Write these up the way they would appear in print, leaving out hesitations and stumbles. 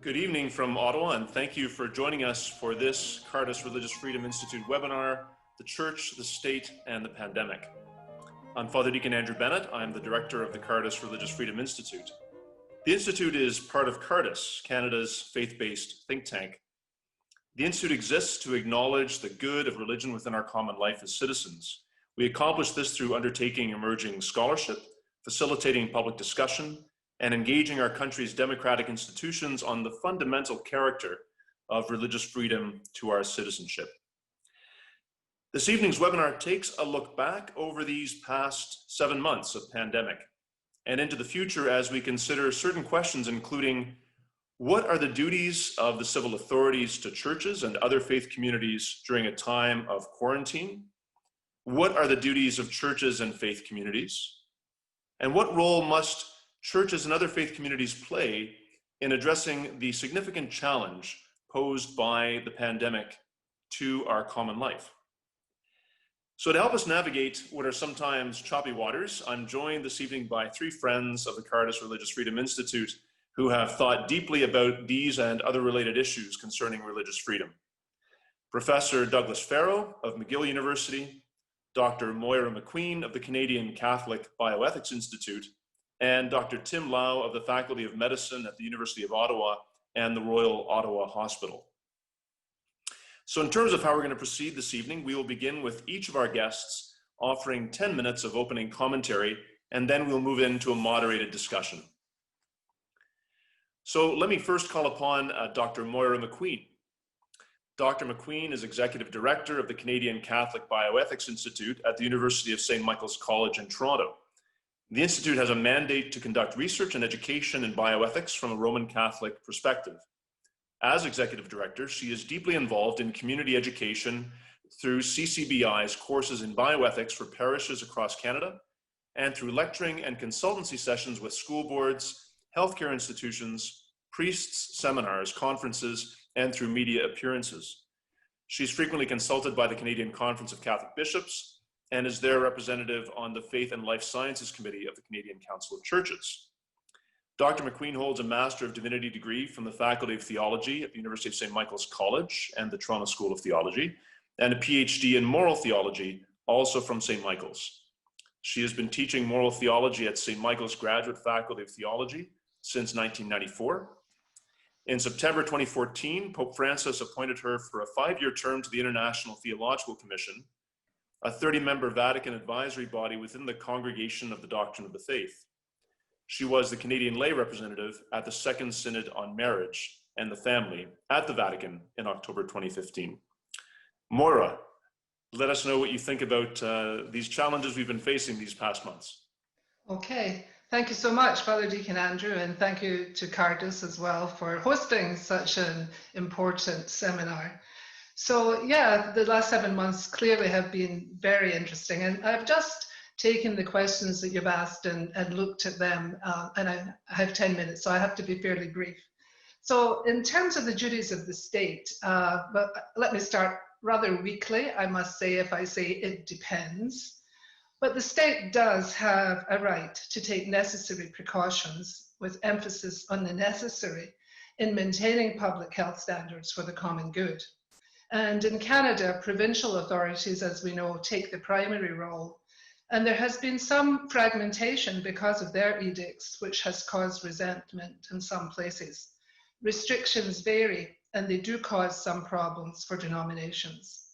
Good evening from Ottawa, and thank you for joining us for this Cardus Religious Freedom Institute webinar, The Church, the State, and the Pandemic. I'm Father Deacon Andrew Bennett. I'm the director of the Cardus Religious Freedom Institute. The Institute is part of Cardus, Canada's faith-based think tank. The Institute exists to acknowledge the good of religion within our common life as citizens. We accomplish this through undertaking emerging scholarship, facilitating public discussion, and engaging our country's democratic institutions on the fundamental character of religious freedom to our citizenship. This evening's webinar takes a look back over these past 7 months of pandemic and into the future as we consider certain questions, including what are the duties of the civil authorities to churches and other faith communities during a time of quarantine? What are the duties of churches and faith communities? And what role must churches and other faith communities play in addressing the significant challenge posed by the pandemic to our common life? So to help us navigate what are sometimes choppy waters, I'm joined this evening by three friends of the Cardus Religious Freedom Institute who have thought deeply about these and other related issues concerning religious freedom. Professor Douglas Farrow of McGill University, Dr. Moira McQueen of the Canadian Catholic Bioethics Institute, and Dr. Tim Lau of the Faculty of Medicine at the University of Ottawa and the Royal Ottawa Hospital. So in terms of how we're going to proceed this evening, we will begin with each of our guests offering 10 minutes of opening commentary, and then we'll move into a moderated discussion. So let me first call upon Dr. Moira McQueen. Dr. McQueen is Executive Director of the Canadian Catholic Bioethics Institute at the University of St. Michael's College in Toronto. The Institute has a mandate to conduct research and education in bioethics from a Roman Catholic perspective. As Executive Director, she is deeply involved in community education through CCBI's courses in bioethics for parishes across Canada, and through lecturing and consultancy sessions with school boards, healthcare institutions, priests, seminars, conferences, and through media appearances. She's frequently consulted by the Canadian Conference of Catholic Bishops, and is their representative on the Faith and Life Sciences Committee of the Canadian Council of Churches. Dr. McQueen holds a Master of Divinity degree from the Faculty of Theology at the University of St. Michael's College and the Toronto School of Theology, and a PhD in Moral Theology, also from St. Michael's. She has been teaching moral theology at St. Michael's Graduate Faculty of Theology since 1994. In September 2014, Pope Francis appointed her for a 5-year term to the International Theological Commission, a 30-member Vatican advisory body within the Congregation of the Doctrine of the Faith. She was the Canadian lay representative at the Second Synod on Marriage and the Family at the Vatican in October 2015. Moira, let us know what you think about these challenges we've been facing these past months. Okay, thank you so much, Father Deacon Andrew, and thank you to Cardus as well for hosting such an important seminar. So yeah, the last 7 months clearly have been very interesting, and I've just taken the questions that you've asked and looked at them, and I have 10 minutes, so I have to be fairly brief. So in terms of the duties of the state, but let me start rather weakly, I must say, if I say it depends. But the state does have a right to take necessary precautions, with emphasis on the necessary, in maintaining public health standards for the common good. And in Canada, provincial authorities, as we know, take the primary role. And there has been some fragmentation because of their edicts, which has caused resentment in some places. Restrictions vary, and they do cause some problems for denominations.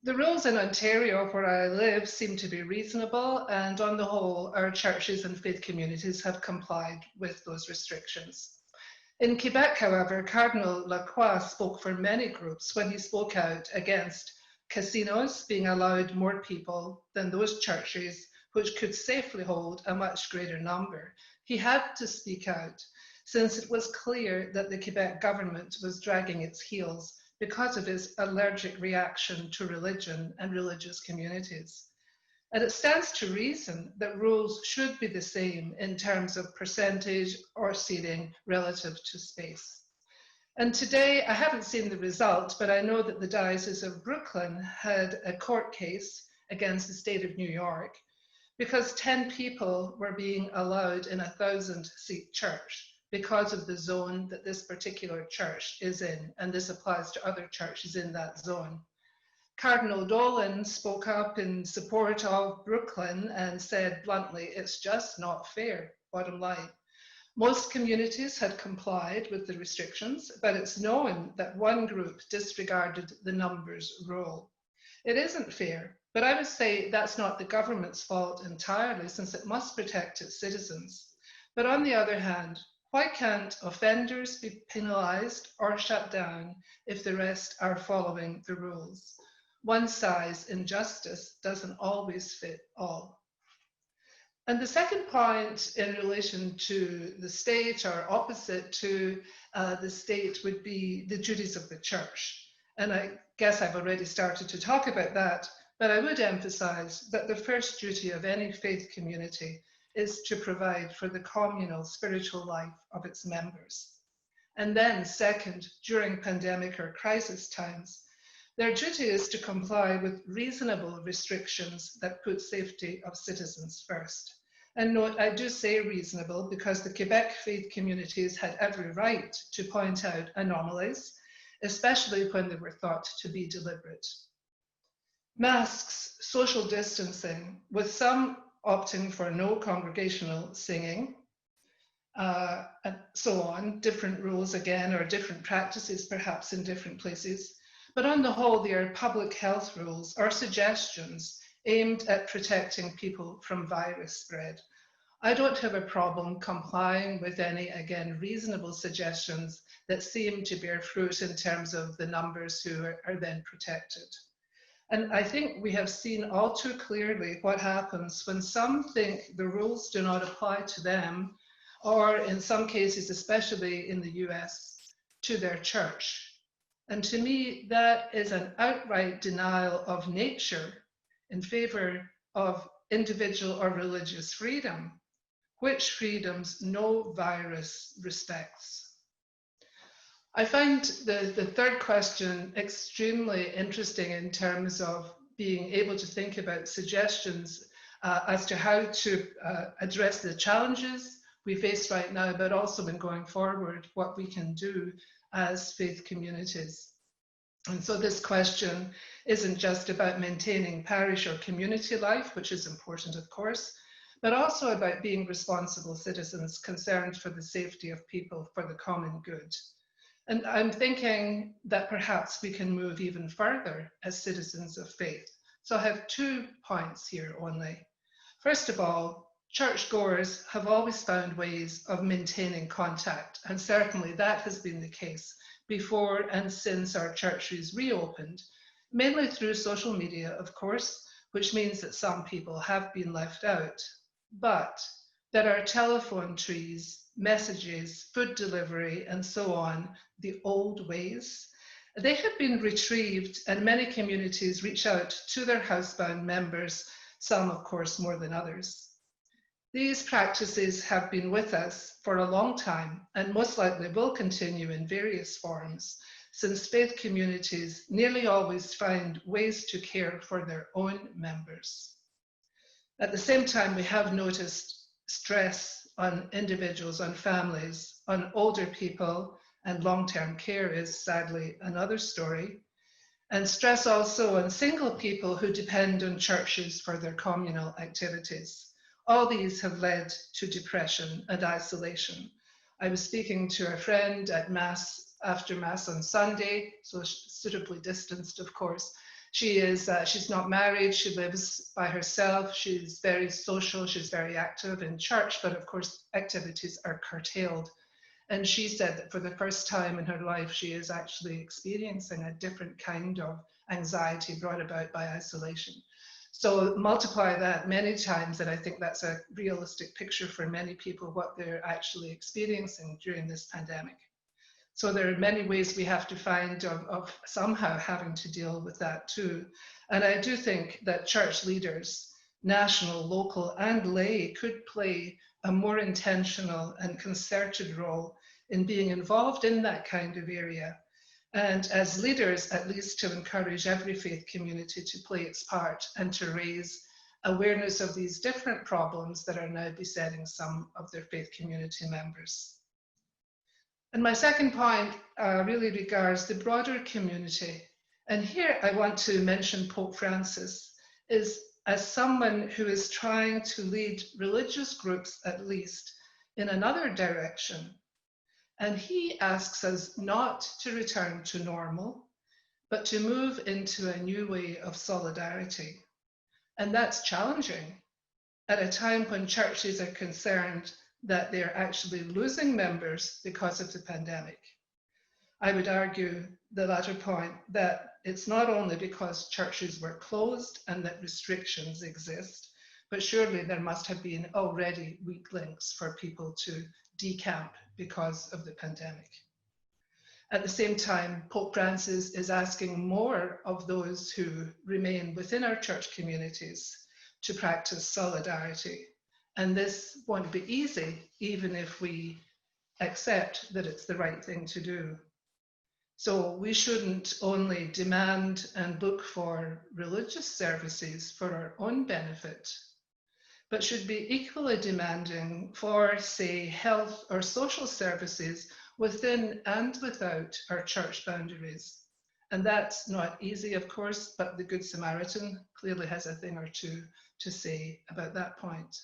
The rules in Ontario, where I live, seem to be reasonable, and on the whole, our churches and faith communities have complied with those restrictions. In Quebec, however, Cardinal Lacroix spoke for many groups when he spoke out against casinos being allowed more people than those churches which could safely hold a much greater number. He had to speak out, since it was clear that the Quebec government was dragging its heels because of its allergic reaction to religion and religious communities. And it stands to reason that rules should be the same in terms of percentage or seating relative to space. And today, I haven't seen the result, but I know that the Diocese of Brooklyn had a court case against the state of New York because 10 people were being allowed in a 1,000-seat church, because of the zone that this particular church is in, and this applies to other churches in that zone. Cardinal Dolan spoke up in support of Brooklyn and said bluntly, it's just not fair, bottom line. Most communities had complied with the restrictions, but it's known that one group disregarded the numbers rule. It isn't fair, but I would say that's not the government's fault entirely, since it must protect its citizens. But on the other hand, why can't offenders be penalised or shut down if the rest are following the rules? One size in justice doesn't always fit all. And the second point in relation to the state, or opposite to the state, would be the duties of the church. And I guess I've already started to talk about that, but I would emphasize that the first duty of any faith community is to provide for the communal spiritual life of its members. And then second, during pandemic or crisis times, their duty is to comply with reasonable restrictions that put safety of citizens first. And note, I do say reasonable because the Quebec faith communities had every right to point out anomalies, especially when they were thought to be deliberate. Masks, social distancing, with some opting for no congregational singing, and so on, different rules again, or different practices perhaps in different places. But on the whole, they are public health rules or suggestions aimed at protecting people from virus spread. I don't have a problem complying with any, again, reasonable suggestions that seem to bear fruit in terms of the numbers who are then protected. And I think we have seen all too clearly what happens when some think the rules do not apply to them, or in some cases, especially in the US, to their church. And to me, that is an outright denial of nature in favor of individual or religious freedom, which freedoms no virus respects. I find the third question extremely interesting in terms of being able to think about suggestions as to how to address the challenges we face right now, but also in going forward, what we can do as faith communities. And so this question isn't just about maintaining parish or community life, which is important, of course, but also about being responsible citizens concerned for the safety of people for the common good. And I'm thinking that perhaps we can move even further as citizens of faith. So I have 2 points here only. First of all, churchgoers have always found ways of maintaining contact, and certainly that has been the case before and since our churches reopened, mainly through social media, of course, which means that some people have been left out. But there are telephone trees, messages, food delivery, and so on, the old ways. They have been retrieved, and many communities reach out to their housebound members, some, of course, more than others. These practices have been with us for a long time and most likely will continue in various forms, since faith communities nearly always find ways to care for their own members. At the same time, we have noticed stress on individuals, on families, on older people, and long-term care is sadly another story. And stress also on single people who depend on churches for their communal activities. All these have led to depression and isolation. I was speaking to a friend at Mass, after Mass on Sunday, so suitably distanced, of course. She's not married, she lives by herself, she's very social, she's very active in church, but of course activities are curtailed. And she said that for the first time in her life, she is actually experiencing a different kind of anxiety brought about by isolation. So multiply that many times, and I think that's a realistic picture for many people, what they're actually experiencing during this pandemic. So there are many ways we have to find of somehow having to deal with that too. And I do think that church leaders, national, local, and lay, could play a more intentional and concerted role in being involved in that kind of area. And as leaders, at least to encourage every faith community to play its part and to raise awareness of these different problems that are now besetting some of their faith community members. And my second point really regards the broader community. And here I want to mention Pope Francis as someone who is trying to lead religious groups, at least, in another direction. And he asks us not to return to normal, but to move into a new way of solidarity. And that's challenging at a time when churches are concerned that they're actually losing members because of the pandemic. I would argue the latter point, that it's not only because churches were closed and that restrictions exist, but surely there must have been already weak links for people to decamp because of the pandemic. At the same time, Pope Francis is asking more of those who remain within our church communities to practice solidarity. And this won't be easy, even if we accept that it's the right thing to do. So we shouldn't only demand and look for religious services for our own benefit, but should be equally demanding for, say, health or social services within and without our church boundaries. And that's not easy, of course, but the Good Samaritan clearly has a thing or two to say about that point.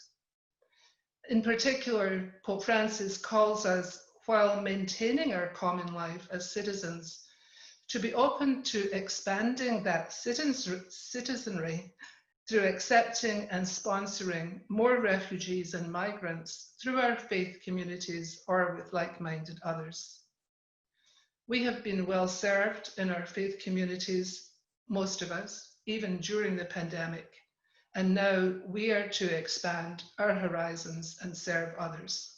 In particular, Pope Francis calls us, while maintaining our common life as citizens, to be open to expanding that citizenry through accepting and sponsoring more refugees and migrants through our faith communities or with like-minded others. We have been well served in our faith communities, most of us, even during the pandemic, and now we are to expand our horizons and serve others.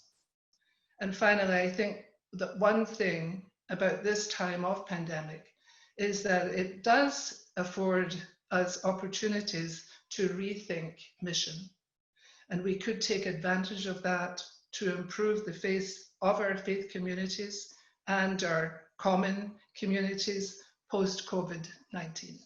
And finally, I think that one thing about this time of pandemic is that it does afford us opportunities to rethink mission. And we could take advantage of that to improve the faith of our faith communities and our common communities post-COVID-19.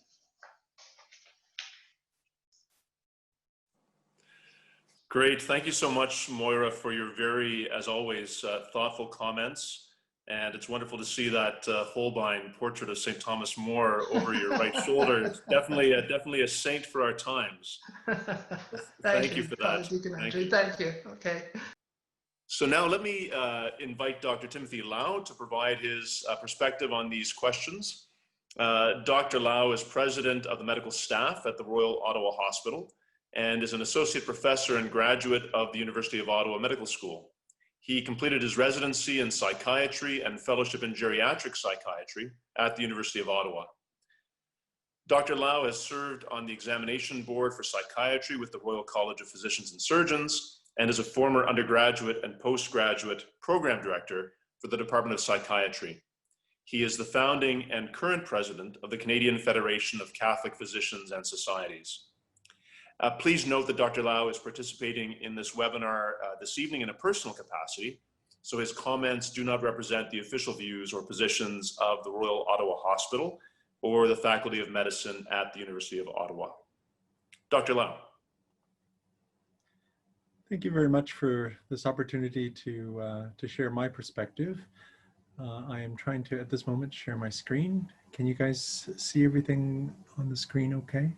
Great. Thank you so much, Moira, for your very, as always, thoughtful comments. And it's wonderful to see that Holbein portrait of St. Thomas More over your right shoulder. It's definitely a saint for our times. Thank you for that. Thank you. Okay. So now let me invite Dr. Timothy Lau to provide his perspective on these questions. Dr. Lau is president of the medical staff at the Royal Ottawa Hospital and is an associate professor and graduate of the University of Ottawa Medical School. He completed his residency in psychiatry and fellowship in geriatric psychiatry at the University of Ottawa. Dr. Lau has served on the examination board for psychiatry with the Royal College of Physicians and Surgeons and is a former undergraduate and postgraduate program director for the Department of Psychiatry. He is the founding and current president of the Canadian Federation of Catholic Physicians and Societies. Please note that Dr. Lau is participating in this webinar this evening in a personal capacity, so his comments do not represent the official views or positions of the Royal Ottawa Hospital or the Faculty of Medicine at the University of Ottawa. Dr. Lau. Thank you very much for this opportunity to share my perspective. I am trying to, at this moment, share my screen. Can you guys see everything on the screen okay?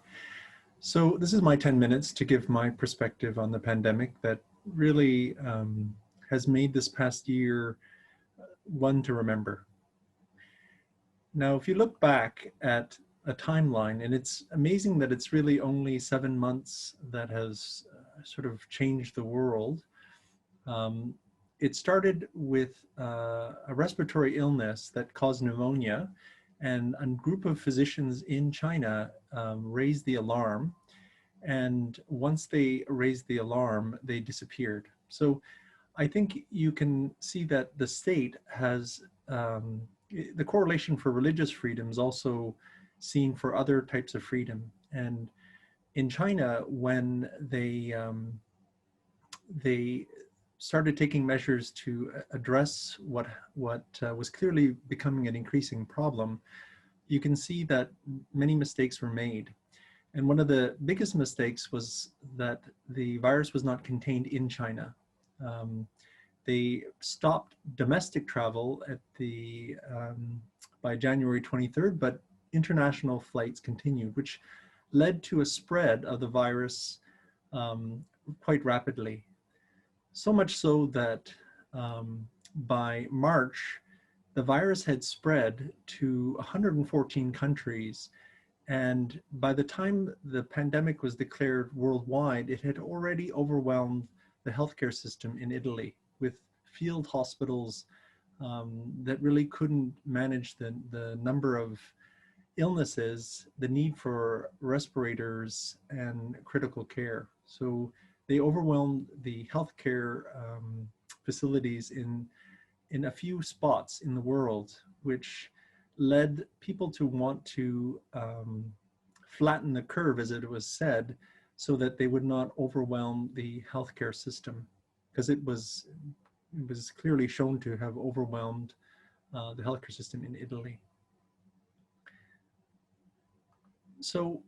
So this is my 10 minutes to give my perspective on the pandemic that really has made this past year one to remember. Now, if you look back at a timeline, and it's amazing that it's really only 7 months that has sort of changed the world. It started with a respiratory illness that caused pneumonia, and a group of physicians in China raised the alarm. And once they raised the alarm, they disappeared. So I think you can see that the state has, the correlation for religious freedom is also seen for other types of freedom. And in China, when they started taking measures to address what was clearly becoming an increasing problem, you can see that many mistakes were made. And one of the biggest mistakes was that the virus was not contained in China. They stopped domestic travel at the by January 23rd, but international flights continued, which led to a spread of the virus quite rapidly. So much so that by March, the virus had spread to 114 countries. And by the time the pandemic was declared worldwide, it had already overwhelmed the healthcare system in Italy, with field hospitals that really couldn't manage the number of illnesses, the need for respirators and critical care. So they overwhelmed the healthcare facilities in a few spots in the world, which led people to want to flatten the curve, as it was said, so that they would not overwhelm the healthcare system, because it was clearly shown to have overwhelmed the healthcare system in Italy. So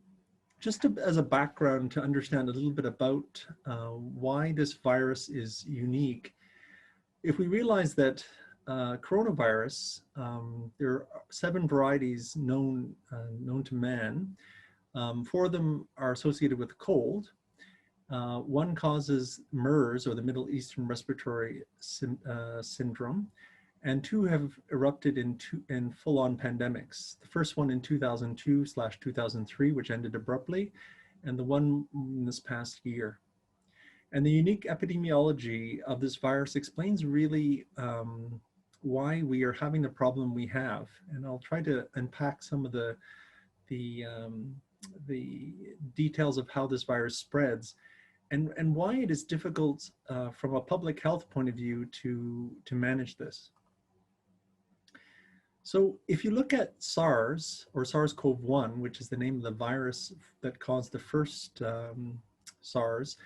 just as a background to understand a little bit about why this virus is unique, if we realize that coronavirus, there are 7 varieties known to man. 4 of them are associated with cold. 1 causes MERS, or the Middle Eastern Respiratory Syndrome, and 2 have erupted in full-on pandemics. The first one in 2002/2003, which ended abruptly, and the one in this past year. And the unique epidemiology of this virus explains really why we are having the problem we have. And I'll try to unpack some of the details of how this virus spreads and why it is difficult from a public health point of view to manage this. So if you look at SARS, or SARS-CoV-1, which is the name of the virus that caused the first SARS,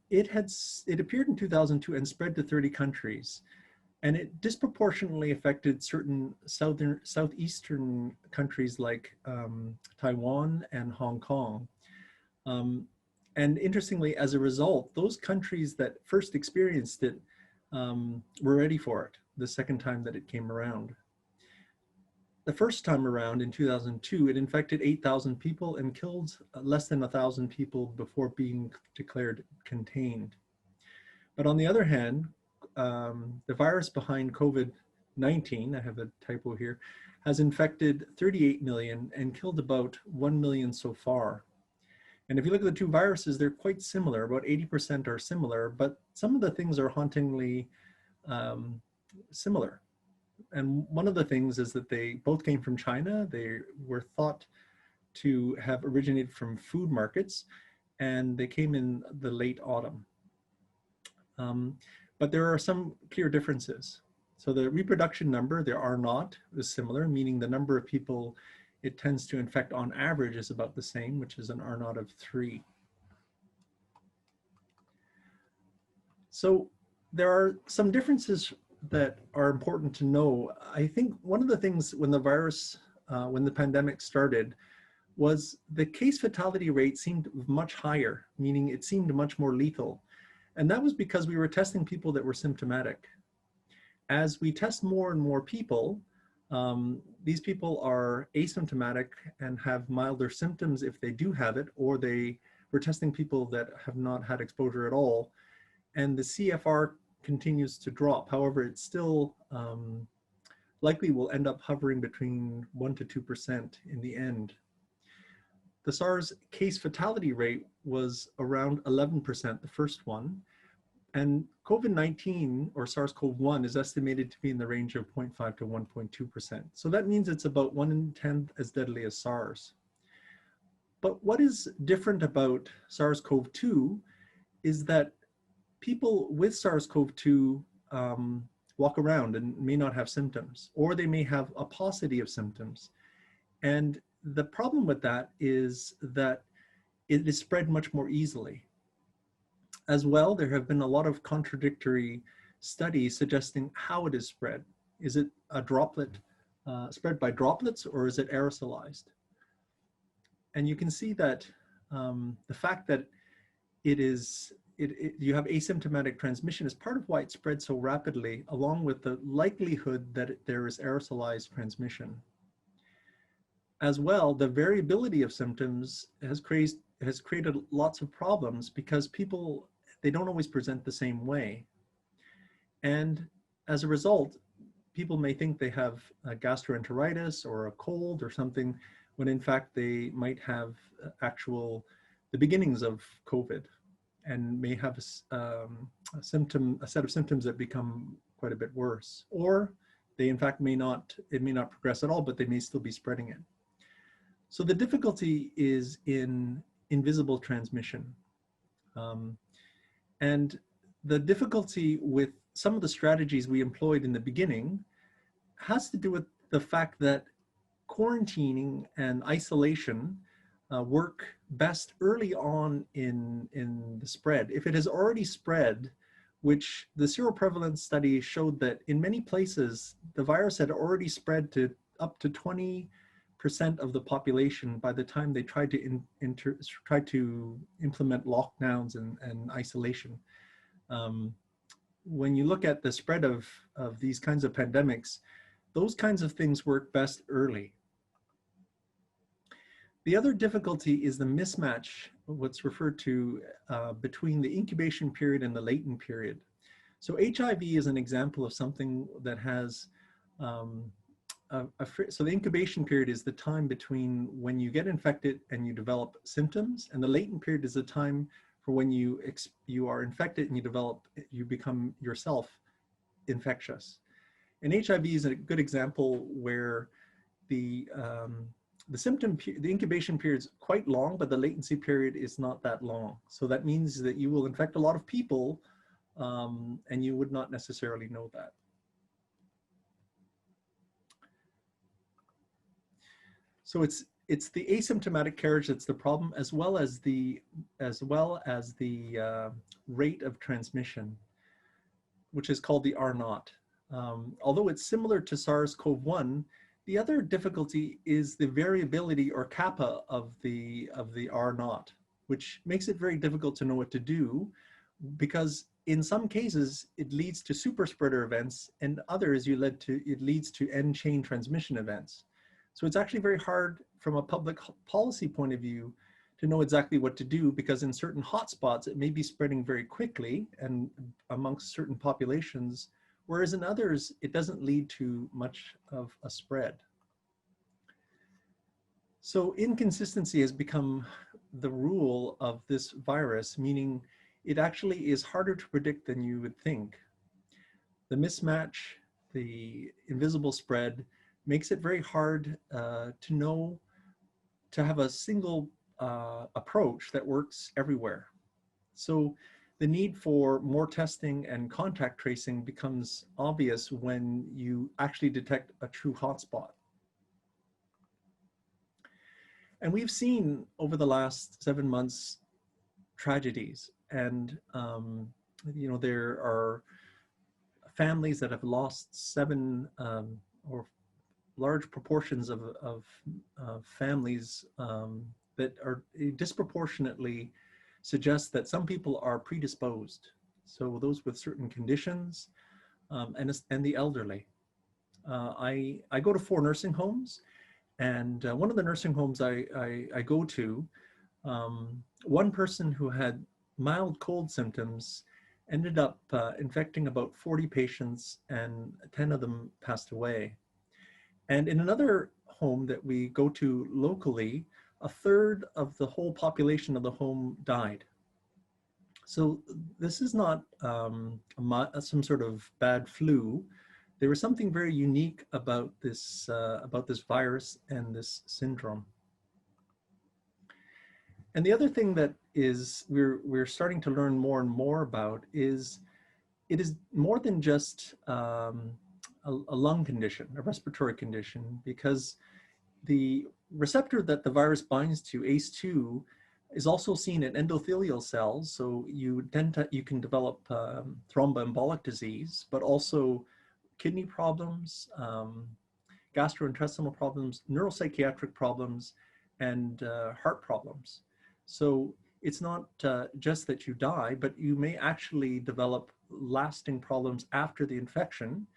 it appeared in 2002 and spread to 30 countries. And it disproportionately affected certain southeastern countries like Taiwan and Hong Kong. And interestingly, as a result, those countries that first experienced it were ready for it the second time that it came around. The first time around in 2002, it infected 8,000 people and killed less than 1,000 people before being declared contained. But on the other hand, the virus behind COVID-19, I have a typo here, has infected 38 million and killed about 1 million so far. And if you look at the 2 viruses, they're quite similar. About 80% are similar, but some of the things are hauntingly similar. And one of the things is that they both came from China. They were thought to have originated from food markets, and they came in the late autumn. But there are some clear differences. So the reproduction number, there are not, is similar, meaning the number of people it tends to infect on average is about the same, which is an R naught of 3. So there are some differences that are important to know. I think one of the things when the virus, when the pandemic started, was the case fatality rate seemed much higher, meaning it seemed much more lethal. And that was because we were testing people that were symptomatic. As we test more and more people, these people are asymptomatic and have milder symptoms if they do have it, or we're testing people that have not had exposure at all. And the CFR continues to drop. However, it still likely will end up hovering between 1% to 2% in the end. The SARS case fatality rate was around 11%, the first one. And COVID-19, or SARS-CoV-1, is estimated to be in the range of 0.5 to 1.2%. So that means it's about 1 in 10 as deadly as SARS. But what is different about SARS-CoV-2 is that people with SARS-CoV-2 walk around and may not have symptoms, or they may have a paucity of symptoms. And the problem with that is that it is spread much more easily. As well, there have been a lot of contradictory studies suggesting how it is spread. Is it a droplet, spread by droplets, or is it aerosolized? And you can see that the fact that it is you have asymptomatic transmission is part of why it spreads so rapidly, along with the likelihood that there is aerosolized transmission. As well, the variability of symptoms has created lots of problems because people, they don't always present the same way. And as a result, people may think they have a gastroenteritis or a cold or something, when in fact they might have the beginnings of COVID, and may have a set of symptoms that become quite a bit worse. Or they in fact it may not progress at all, but they may still be spreading it. So the difficulty is in invisible transmission. And the difficulty with some of the strategies we employed in the beginning has to do with the fact that quarantining and isolation work best early on in the spread. If it has already spread, which the seroprevalence study showed that in many places, the virus had already spread to up to 20% of the population by the time they tried to implement lockdowns and isolation. When you look at the spread of these kinds of pandemics, those kinds of things work best early. The other difficulty is the mismatch, what's referred to between the incubation period and the latent period. So HIV is an example of something that has, so the incubation period is the time between when you get infected and you develop symptoms, and the latent period is the time for when you are infected and you become yourself infectious. And HIV is a good example where the incubation period is quite long, but the latency period is not that long. So that means that you will infect a lot of people, and you would not necessarily know that. So it's the asymptomatic carriage that's the problem, as well as the rate of transmission, which is called the R0. Although it's similar to SARS-CoV-1, the other difficulty is the variability or Kappa of the R0, which makes it very difficult to know what to do, because in some cases it leads to super spreader events, and others it leads to end chain transmission events. So it's actually very hard from a public policy point of view to know exactly what to do, because in certain hotspots it may be spreading very quickly and amongst certain populations, whereas in others it doesn't lead to much of a spread. So inconsistency has become the rule of this virus, meaning it actually is harder to predict than you would think. The mismatch, the invisible spread, makes it very hard to have a single approach that works everywhere. So the need for more testing and contact tracing becomes obvious when you actually detect a true hotspot. And we've seen over the last 7 months tragedies, and there are families that have lost 7 or large proportions of families that are disproportionately suggest that some people are predisposed. So those with certain conditions and the elderly. I go to 4 nursing homes, and one of the nursing homes I go to, one person who had mild cold symptoms ended up infecting about 40 patients, and 10 of them passed away. And in another home that we go to locally, 1/3 of the whole population of the home died. So this is not some sort of bad flu. There was something very unique about this virus and this syndrome. And the other thing that is we're starting to learn more and more about is it is more than just a lung condition, a respiratory condition, because the receptor that the virus binds to, ACE2, is also seen in endothelial cells. So you can develop thromboembolic disease, but also kidney problems, gastrointestinal problems, neuropsychiatric problems, and heart problems. So it's not just that you die, but you may actually develop lasting problems after the infection.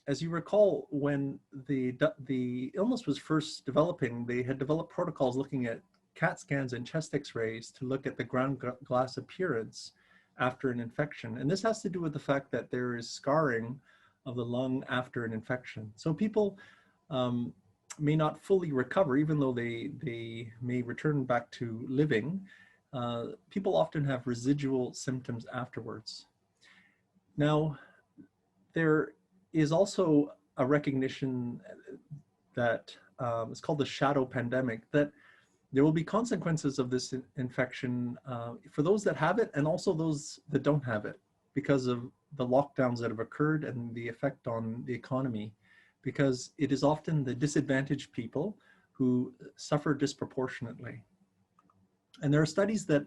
As you recall, when the illness was first developing, they had developed protocols looking at CAT scans and chest x-rays to look at the ground glass appearance after an infection. And this has to do with the fact that there is scarring of the lung after an infection. So people may not fully recover, even though they may return back to living. People often have residual symptoms afterwards. Now, there is also a recognition that it's called the shadow pandemic, that there will be consequences of this infection for those that have it and also those that don't have it, because of the lockdowns that have occurred and the effect on the economy, because it is often the disadvantaged people who suffer disproportionately. And there are studies that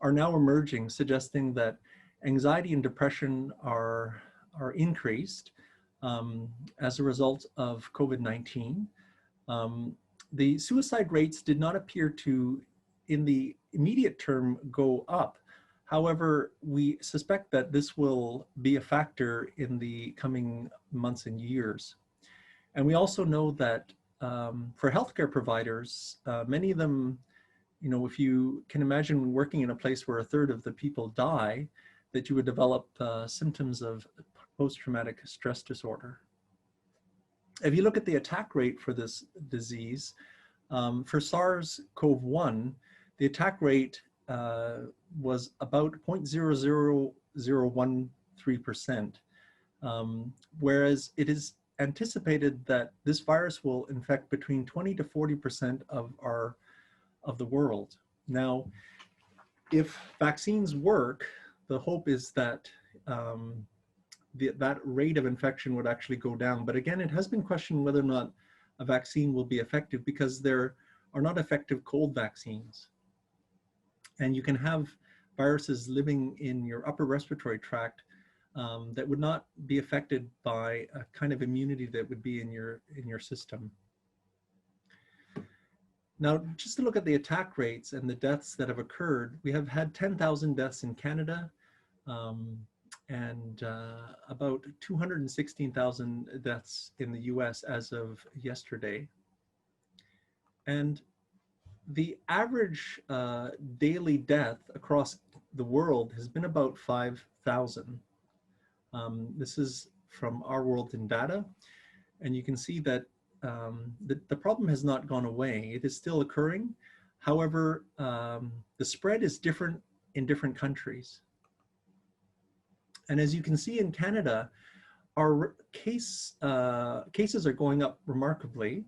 are now emerging suggesting that anxiety and depression are increased as a result of COVID-19. The suicide rates did not appear to, in the immediate term, go up. However, we suspect that this will be a factor in the coming months and years. And we also know that for healthcare providers, many of them, you know, if you can imagine working in a place where a third of the people die, that you would develop symptoms of post-traumatic stress disorder. If you look at the attack rate for this disease, for SARS-CoV-1, the attack rate was about 0.00013%, whereas it is anticipated that this virus will infect between 20 to 40% of the world. Now, if vaccines work, the hope is that that rate of infection would actually go down. But again, it has been questioned whether or not a vaccine will be effective, because there are not effective cold vaccines. And you can have viruses living in your upper respiratory tract that would not be affected by a kind of immunity that would be in your system. Now, just to look at the attack rates and the deaths that have occurred, we have had 10,000 deaths in Canada, and about 216,000 deaths in the US as of yesterday. And the average daily death across the world has been about 5,000. This is from Our World in Data. And you can see that the problem has not gone away. It is still occurring. However, the spread is different in different countries. And as you can see in Canada, our cases are going up remarkably.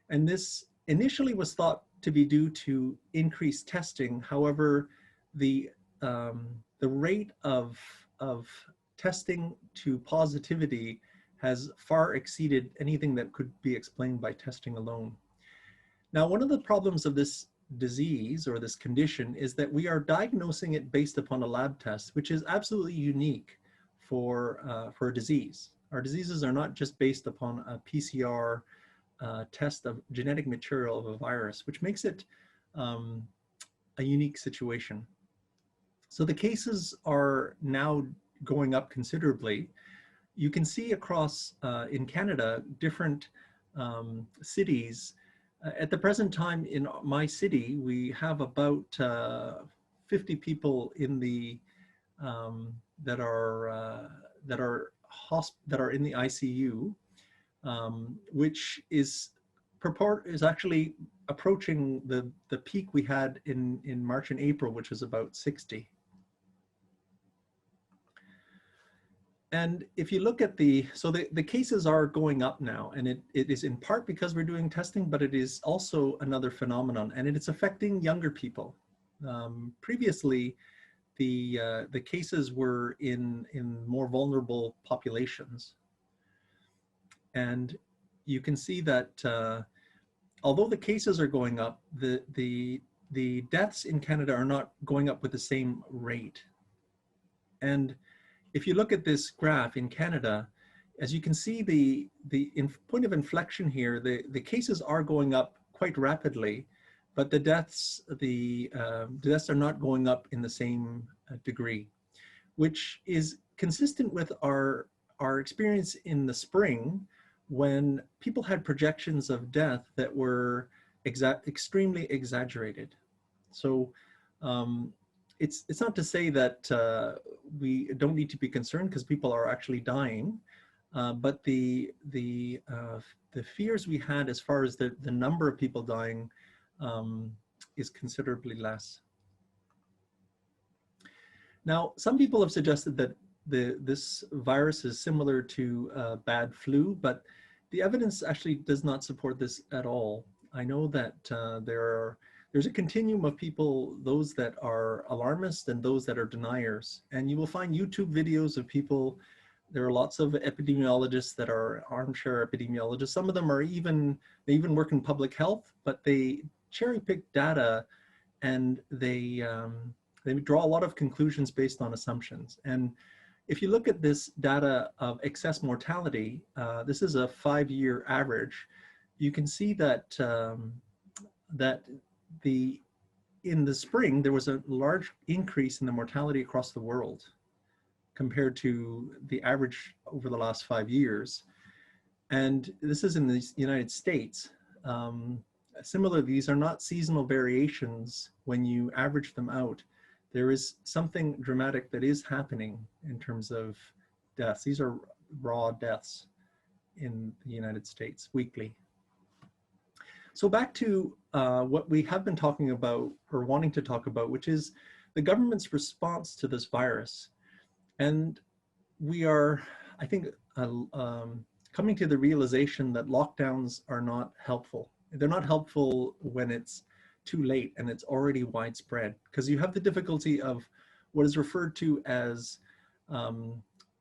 And this initially was thought to be due to increased testing. However, the rate of testing to positivity has far exceeded anything that could be explained by testing alone. Now, one of the problems of this disease or this condition is that we are diagnosing it based upon a lab test, which is absolutely unique for a disease. Our diseases are not just based upon a PCR test of genetic material of a virus, which makes it a unique situation. So the cases are now going up considerably. You can see across in Canada, different cities. At the present time in my city, we have about 50 people in the that are in the ICU, which is actually approaching the peak we had in March and April, which was about 60. And if you look at the cases are going up now, and it is in part because we're doing testing, but it is also another phenomenon, and it's affecting younger people. Previously, the cases were in more vulnerable populations. And you can see that although the cases are going up, the deaths in Canada are not going up with the same rate. And if you look at this graph in Canada, as you can see, the point of inflection here, the cases are going up quite rapidly, but the deaths are not going up in the same degree, which is consistent with our experience in the spring, when people had projections of death that were extremely exaggerated. So it's not to say that we don't need to be concerned, because people are actually dying, but the fears we had as far as the number of people dying is considerably less. Now, some people have suggested that this virus is similar to bad flu, but the evidence actually does not support this at all. I know that there's a continuum of people, those that are alarmists and those that are deniers. And you will find YouTube videos of people. There are lots of epidemiologists that are armchair epidemiologists. Some of them are they even work in public health, but they cherry pick data, and they draw a lot of conclusions based on assumptions. And if you look at this data of excess mortality, this is a 5-year average. You can see that in the spring there was a large increase in the mortality across the world compared to the average over the last 5 years. And this is in the United States. Similarly, these are not seasonal variations. When you average them out, there is something dramatic that is happening in terms of deaths. These are raw deaths in the United States weekly. So back to what we have been talking about, or wanting to talk about, which is the government's response to this virus. And we are, I think, coming to the realization that lockdowns are not helpful. They're not helpful when it's too late and it's already widespread, because you have the difficulty of what is referred to as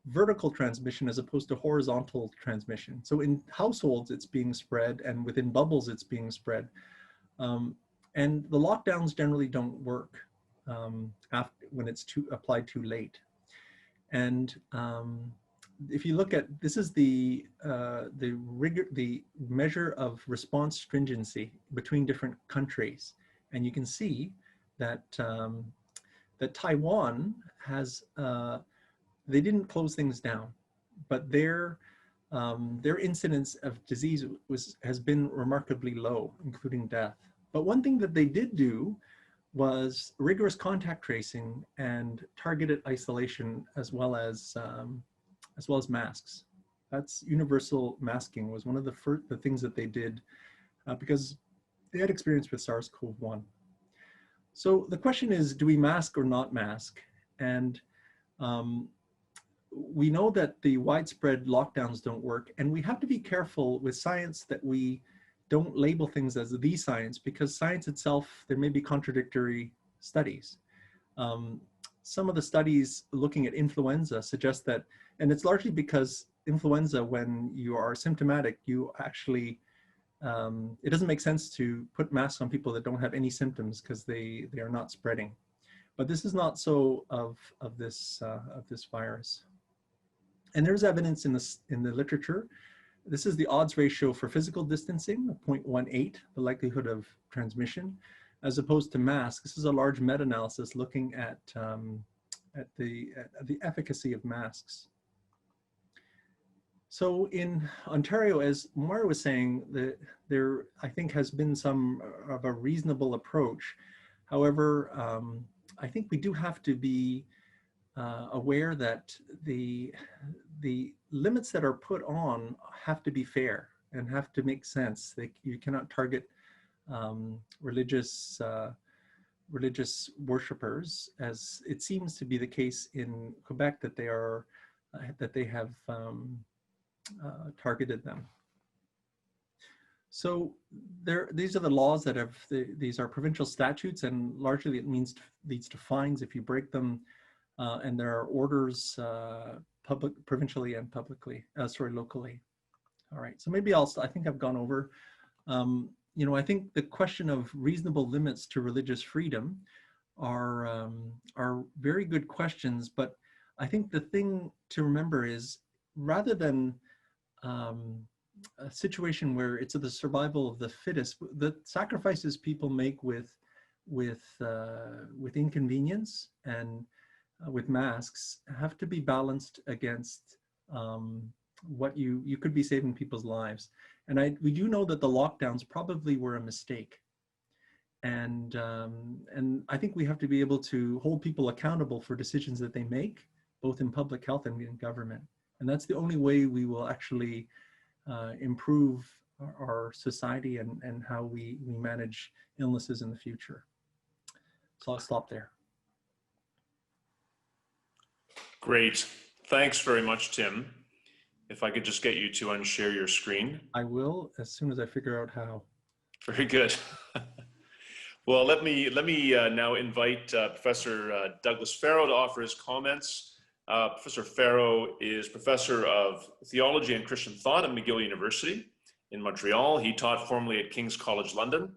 vertical transmission as opposed to horizontal transmission. So in households, it's being spread, and within bubbles, it's being spread. And the lockdowns generally don't work when it's applied too late. And if you look at, this is the measure of response stringency between different countries, and you can see that that Taiwan has they didn't close things down, but their incidence of disease has been remarkably low, including death. But one thing that they did do was rigorous contact tracing and targeted isolation, as well as masks. That's universal masking was one of the things that they did because they had experience with SARS-CoV-1. So the question is, do we mask or not mask? And we know that the widespread lockdowns don't work, and we have to be careful with science that we don't label things as the science, because science itself, there may be contradictory studies. Some of the studies looking at influenza suggest that, and it's largely because influenza, when you are symptomatic, you actually, it doesn't make sense to put masks on people that don't have any symptoms, because they are not spreading. But this is not so of this virus. And there's evidence in the literature. This is the odds ratio for physical distancing, 0.18, the likelihood of transmission, as opposed to masks. This is a large meta-analysis looking at the efficacy of masks. So in Ontario, as Maura was saying, there I think has been some of a reasonable approach. However, I think we do have to be aware that the limits that are put on have to be fair and have to make sense. You cannot target religious worshippers, as it seems to be the case in Quebec, that they have targeted them. So these are the laws that have, these are provincial statutes, and largely it leads to fines if you break them. And there are orders provincially and locally. All right, so maybe I think I've gone over. You know, I think the question of reasonable limits to religious freedom are very good questions, but I think the thing to remember is, rather than a situation where it's the survival of the fittest. The sacrifices people make with inconvenience and with masks have to be balanced against what you could be saving people's lives. And we do know that the lockdowns probably were a mistake. And I think we have to be able to hold people accountable for decisions that they make, both in public health and in government. And that's the only way we will actually improve our society and how we manage illnesses in the future. So I'll stop there. Great. Thanks very much, Tim. If I could just get you to unshare your screen. I will, as soon as I figure out how. Very good. Well, let me now invite Professor Douglas Farrow to offer his comments. Professor Farrow is Professor of Theology and Christian Thought at McGill University in Montreal. He taught formerly at King's College London.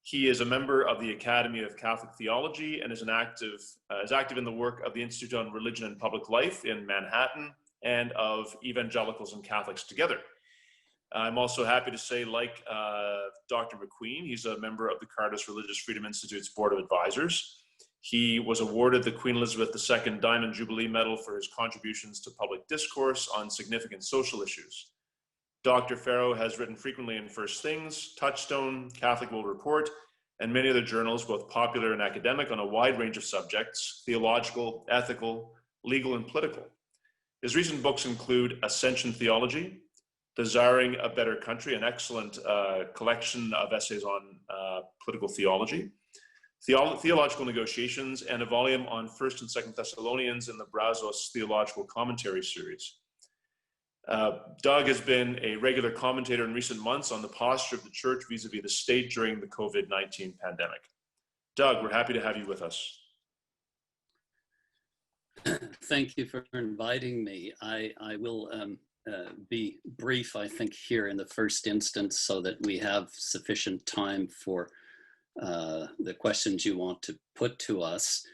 He is a member of the Academy of Catholic Theology and is active in the work of the Institute on Religion and Public Life in Manhattan and of Evangelicals and Catholics Together. I'm also happy to say, like Dr. McQueen, he's a member of the Cardus Religious Freedom Institute's Board of Advisors. He was awarded the Queen Elizabeth II Diamond Jubilee Medal for his contributions to public discourse on significant social issues. Dr. Farrow has written frequently in First Things, Touchstone, Catholic World Report, and many other journals, both popular and academic, on a wide range of subjects: theological, ethical, legal, and political. His recent books include Ascension Theology, Desiring a Better Country, an excellent collection of essays on political theology, Theological Negotiations, and a volume on 1st and 2nd Thessalonians in the Brazos Theological Commentary series. Doug has been a regular commentator in recent months on the posture of the church vis-a-vis the state during the COVID-19 pandemic. Doug, we're happy to have you with us. Thank you for inviting me. I will be brief, I think, here in the first instance, so that we have sufficient time for the questions you want to put to us.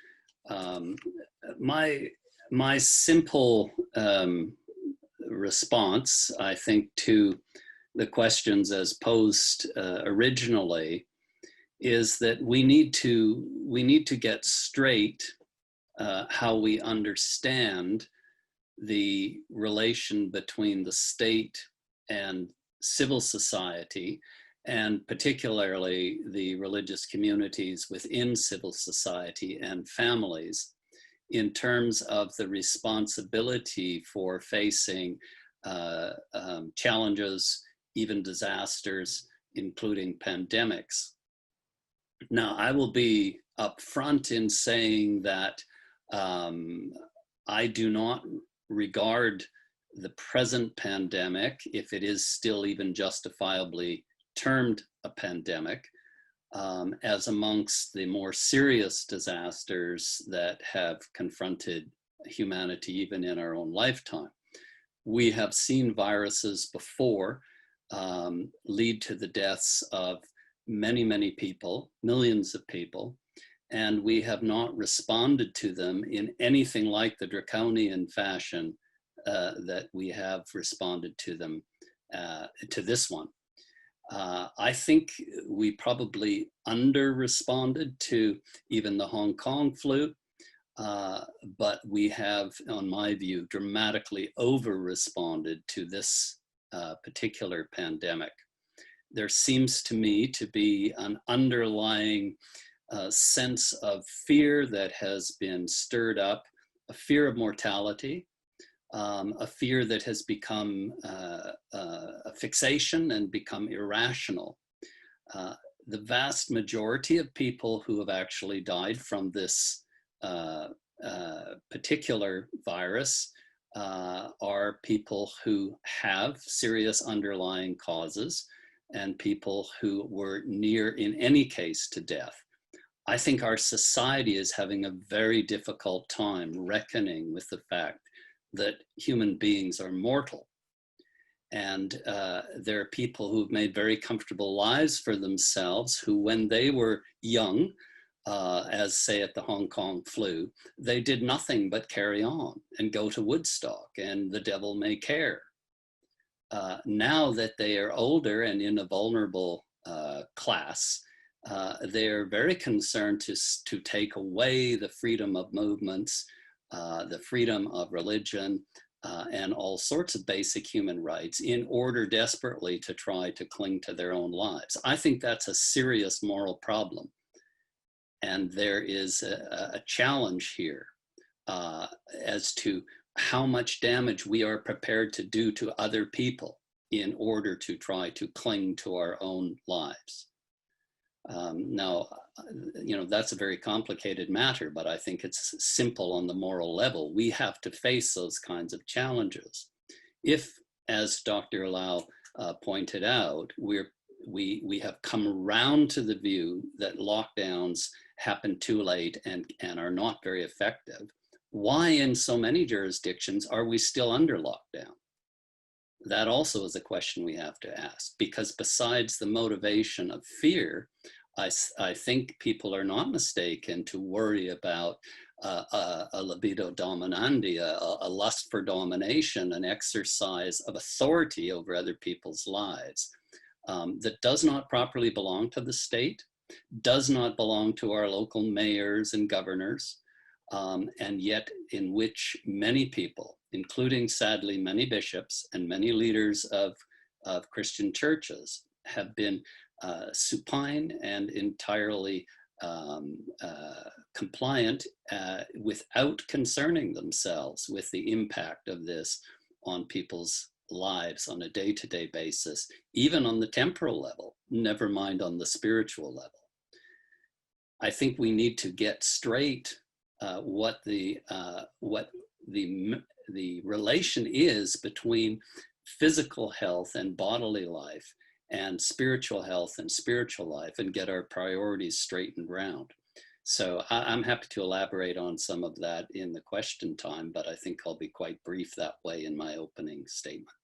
My simple response, I think, to the questions as posed originally is that we need to get straight how we understand the relation between the state and civil society, and particularly the religious communities within civil society and families, in terms of the responsibility for facing challenges, even disasters, including pandemics. Now, I will be upfront in saying that I do not regard the present pandemic, if it is still even justifiably termed a pandemic, as amongst the more serious disasters that have confronted humanity even in our own lifetime. We have seen viruses before lead to the deaths of many, many people, millions of people, and we have not responded to them in anything like the draconian fashion that we have responded to them, to this one. I think we probably under-responded to even the Hong Kong flu, but we have, on my view, dramatically over-responded to this particular pandemic. There seems to me to be an underlying sense of fear that has been stirred up, a fear of mortality, a fear that has become a fixation and become irrational. The vast majority of people who have actually died from this particular virus are people who have serious underlying causes and people who were near, in any case, to death. I think our society is having a very difficult time reckoning with the fact that human beings are mortal. And there are people who've made very comfortable lives for themselves who, when they were young, as say at the Hong Kong flu, they did nothing but carry on and go to Woodstock, and the devil may care. now that they are older and in a vulnerable class, they're very concerned to take away the freedom of movements, the freedom of religion, and all sorts of basic human rights in order desperately to try to cling to their own lives. I think that's a serious moral problem. And there is a challenge here as to how much damage we are prepared to do to other people in order to try to cling to our own lives. Now, you know, that's a very complicated matter, but I think it's simple on the moral level. We have to face those kinds of challenges. If, as Dr. Lau pointed out, we have come around to the view that lockdowns happen too late and are not very effective, why in so many jurisdictions are we still under lockdown? That also is a question we have to ask, because besides the motivation of fear, I think people are not mistaken to worry about a libido dominandi, a lust for domination, an exercise of authority over other people's lives that does not properly belong to the state, does not belong to our local mayors and governors, and yet in which many people, including sadly many bishops and many leaders of Christian churches, have been supine and entirely compliant without concerning themselves with the impact of this on people's lives on a day-to-day basis, even on the temporal level, never mind on the spiritual level. I think we need to get straight what the relation is between physical health and bodily life and spiritual health and spiritual life, and get our priorities straightened round. So I'm happy to elaborate on some of that in the question time, but I think I'll be quite brief that way in my opening statement.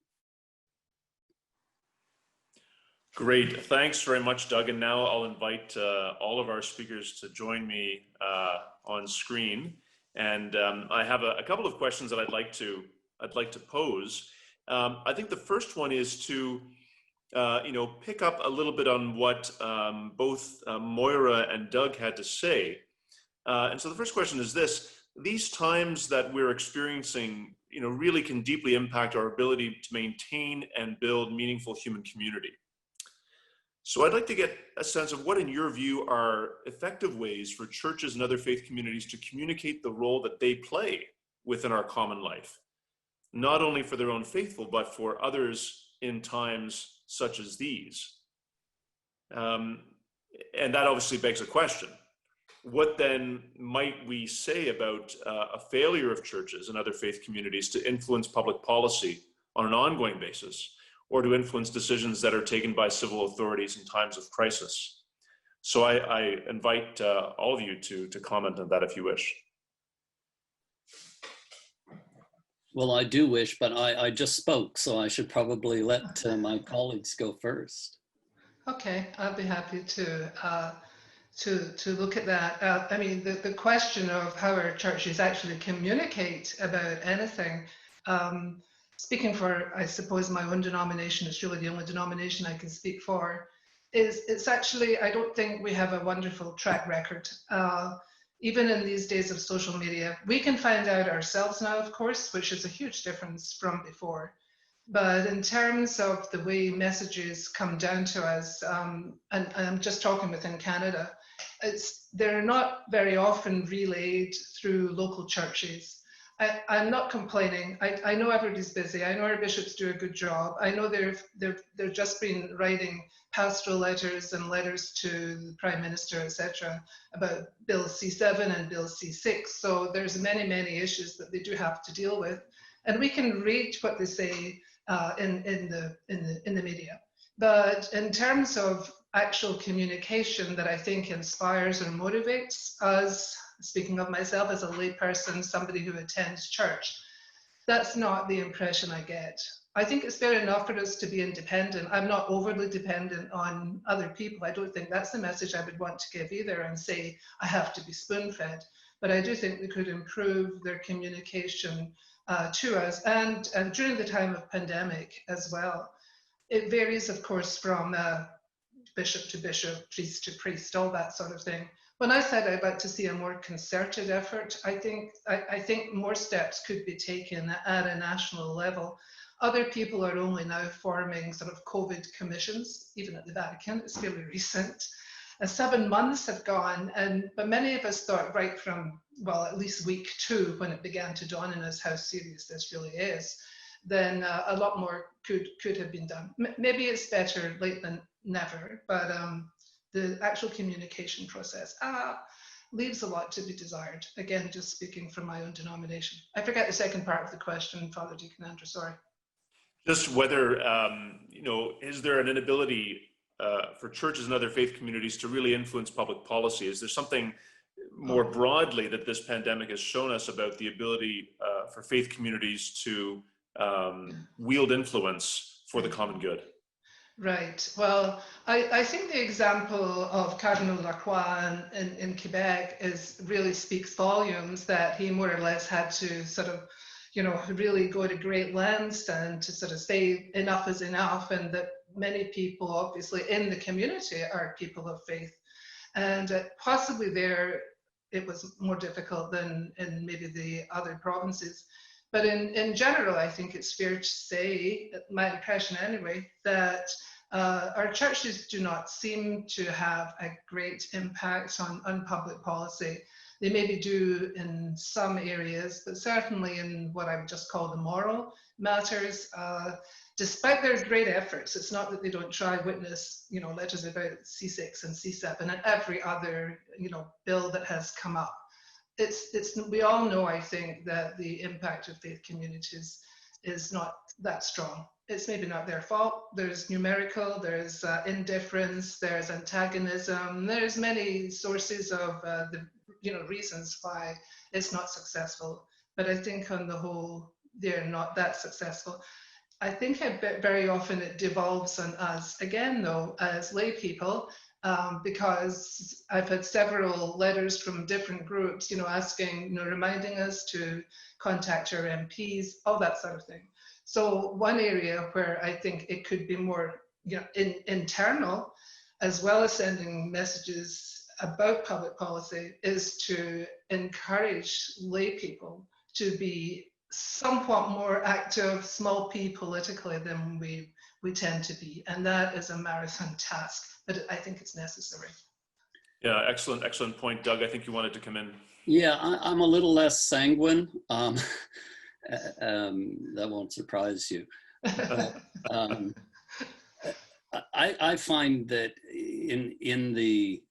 Great, thanks very much, Doug. And now I'll invite all of our speakers to join me on screen. And I have a couple of questions that I'd like to pose. I think the first one is to pick up a little bit on what both Moira and Doug had to say. And so the first question is this: these times that we're experiencing, really can deeply impact our ability to maintain and build meaningful human community. So I'd like to get a sense of what, in your view, are effective ways for churches and other faith communities to communicate the role that they play within our common life, not only for their own faithful, but for others in times such as these. And that obviously begs a question. What then might we say about a failure of churches and other faith communities to influence public policy on an ongoing basis, or to influence decisions that are taken by civil authorities in times of crisis? So I invite all of you to comment on that if you wish. Well, I do wish, but I just spoke, so I should probably let my colleagues go first. Okay, I'd be happy to look at that. I mean, the question of how our churches actually communicate about anything, speaking for, I suppose, my own denomination, it's really the only denomination I can speak for, it's actually, I don't think we have a wonderful track record. Even in these days of social media, we can find out ourselves now, of course, which is a huge difference from before. But in terms of the way messages come down to us, and I'm just talking within Canada, they're not very often relayed through local churches. I'm not complaining. I know everybody's busy. I know our bishops do a good job. I know they've just been writing pastoral letters and letters to the Prime Minister, etc., about Bill C7 and Bill C6. So there's many issues that they do have to deal with, and we can read what they say in the media. But in terms of actual communication that I think inspires or motivates us, speaking of myself as a lay person, somebody who attends church, that's not the impression I get. I think it's fair enough for us to be independent. I'm not overly dependent on other people. I don't think that's the message I would want to give either, and say I have to be spoon-fed. but I do think they could improve their communication to us, and during the time of pandemic as well. It varies, of course, from bishop to bishop, priest to priest, all that sort of thing. When I said I'd like to see a more concerted effort, I think more steps could be taken at a national level. Other people are only now forming sort of COVID commissions, even at the Vatican. It's fairly recent. 7 months have gone, but many of us thought right from, well, at least week 2, when it began to dawn on us how serious this really is, then a lot more could have been done. Maybe it's better late than never, but the actual communication process leaves a lot to be desired. Again, just speaking from my own denomination. I forget the second part of the question, Father Deacon Andrew, sorry. Just whether, is there an inability for churches and other faith communities to really influence public policy? Is there something more broadly that this pandemic has shown us about the ability for faith communities to wield influence for the common good? Right. Well, I think the example of Cardinal Lacroix in Quebec really speaks volumes, that he more or less had to sort of, really go to great lengths and to sort of say enough is enough, and that many people obviously in the community are people of faith. And possibly there it was more difficult than in maybe the other provinces. But in general, I think it's fair to say, my impression anyway, that our churches do not seem to have a great impact on public policy. They maybe do in some areas, but certainly in what I would just call the moral matters, despite their great efforts. It's not that they don't try witness, letters about C6 and C7 and every other, bill that has come up. We all know, I think, that the impact of faith communities is not that strong. It's maybe not their fault. There's numerical, there's indifference, there's antagonism, there's many sources of the reasons why it's not successful. But I think on the whole, they're not that successful. I think very often it devolves on us, again though, as lay people, because I've had several letters from different groups, asking, reminding us to contact our MPs, all that sort of thing. So one area where I think it could be more, internal, as well as sending messages about public policy, is to encourage lay people to be somewhat more active, small p politically than we tend to be. And that is a marathon task, but I think it's necessary. Yeah, excellent point, Doug. I think you wanted to come in. Yeah, I'm a little less sanguine. That won't surprise you. I find that in the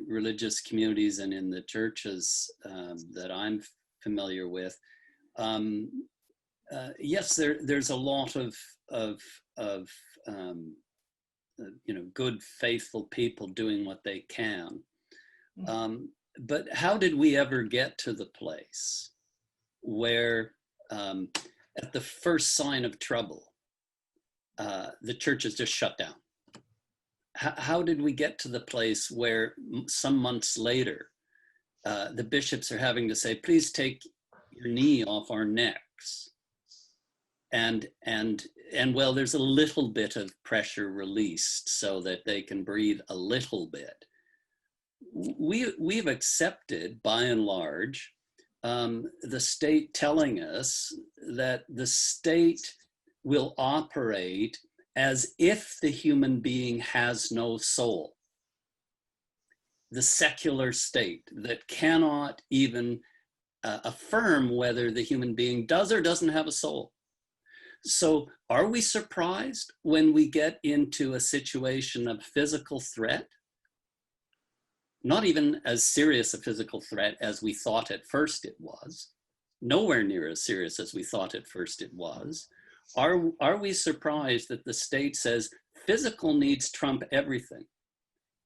religious communities and in the churches that I'm familiar with, yes, there's a lot of good, faithful people doing what they can. But how did we ever get to the place where at the first sign of trouble, the church is just shut down? How did we get to the place where some months later, the bishops are having to say, please take your knee off our necks? And well, there's a little bit of pressure released so that they can breathe a little bit. We've accepted, by and large, the state telling us that the state will operate as if the human being has no soul. The secular state that cannot even affirm whether the human being does or doesn't have a soul. So are we surprised when we get into a situation of physical threat? Not even as serious a physical threat as we thought at first it was. Nowhere near as serious as we thought at first it was. Are we surprised that the state says physical needs trump everything?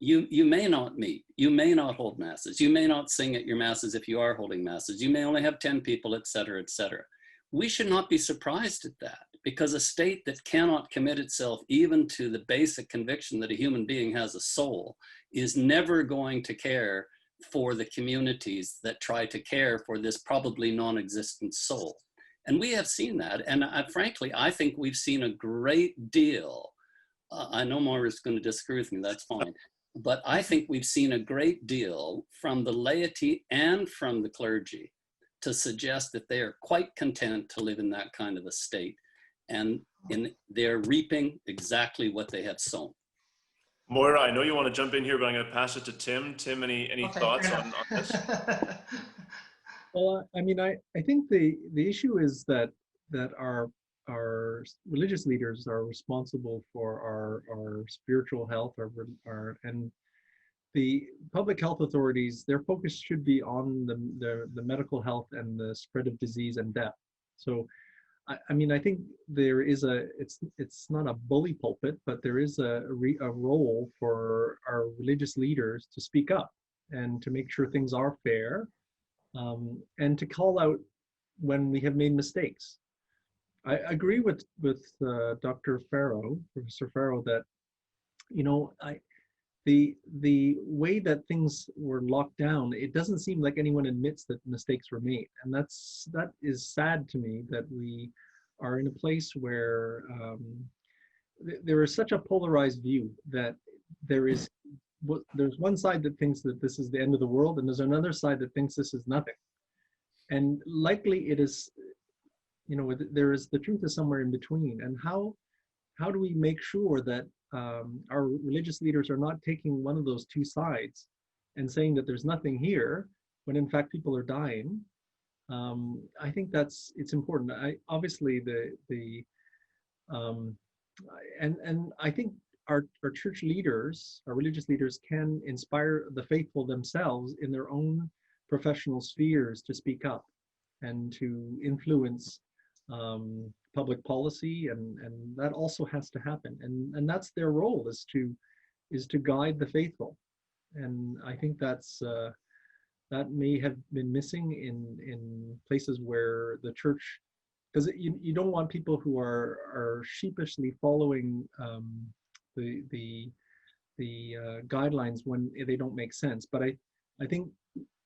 You may not meet, you may not hold masses, you may not sing at your masses if you are holding masses, you may only have 10 people, etc., etc. We should not be surprised at that, because a state that cannot commit itself even to the basic conviction that a human being has a soul is never going to care for the communities that try to care for this probably non-existent soul. And we have seen that. And frankly, I think we've seen a great deal. I know Maura's going to disagree with me, that's fine. But I think we've seen a great deal from the laity and from the clergy to suggest that they are quite content to live in that kind of a state. And they're reaping exactly what they have sown. Moira, I know you want to jump in here, but I'm going to pass it to Tim. Tim, any Okay, thoughts on this? Well, I mean, I think the issue is that our religious leaders are responsible for our spiritual health, and the public health authorities, their focus should be on the medical health and the spread of disease and death. So, I mean, I think there is it's not a bully pulpit, but there is a role for our religious leaders to speak up and to make sure things are fair, and to call out when we have made mistakes. I agree with Dr. Farrow, Professor Farrow, that, you know, the way that things were locked down, it doesn't seem like anyone admits that mistakes were made, and that is sad to me, that we are in a place where there is such a polarized view that there's one side that thinks that this is the end of the world, and there's another side that thinks this is nothing. And likely it is, you know, the truth is somewhere in between. And how do we make sure that our religious leaders are not taking one of those two sides and saying that there's nothing here when in fact people are dying? I think it's important. Obviously and I think our church leaders, our religious leaders, can inspire the faithful themselves in their own professional spheres to speak up and to influence public policy, and that also has to happen, and that's their role, is to guide the faithful. And I think that may have been missing in places where the church, because you don't want people who are sheepishly following the guidelines when they don't make sense. But I think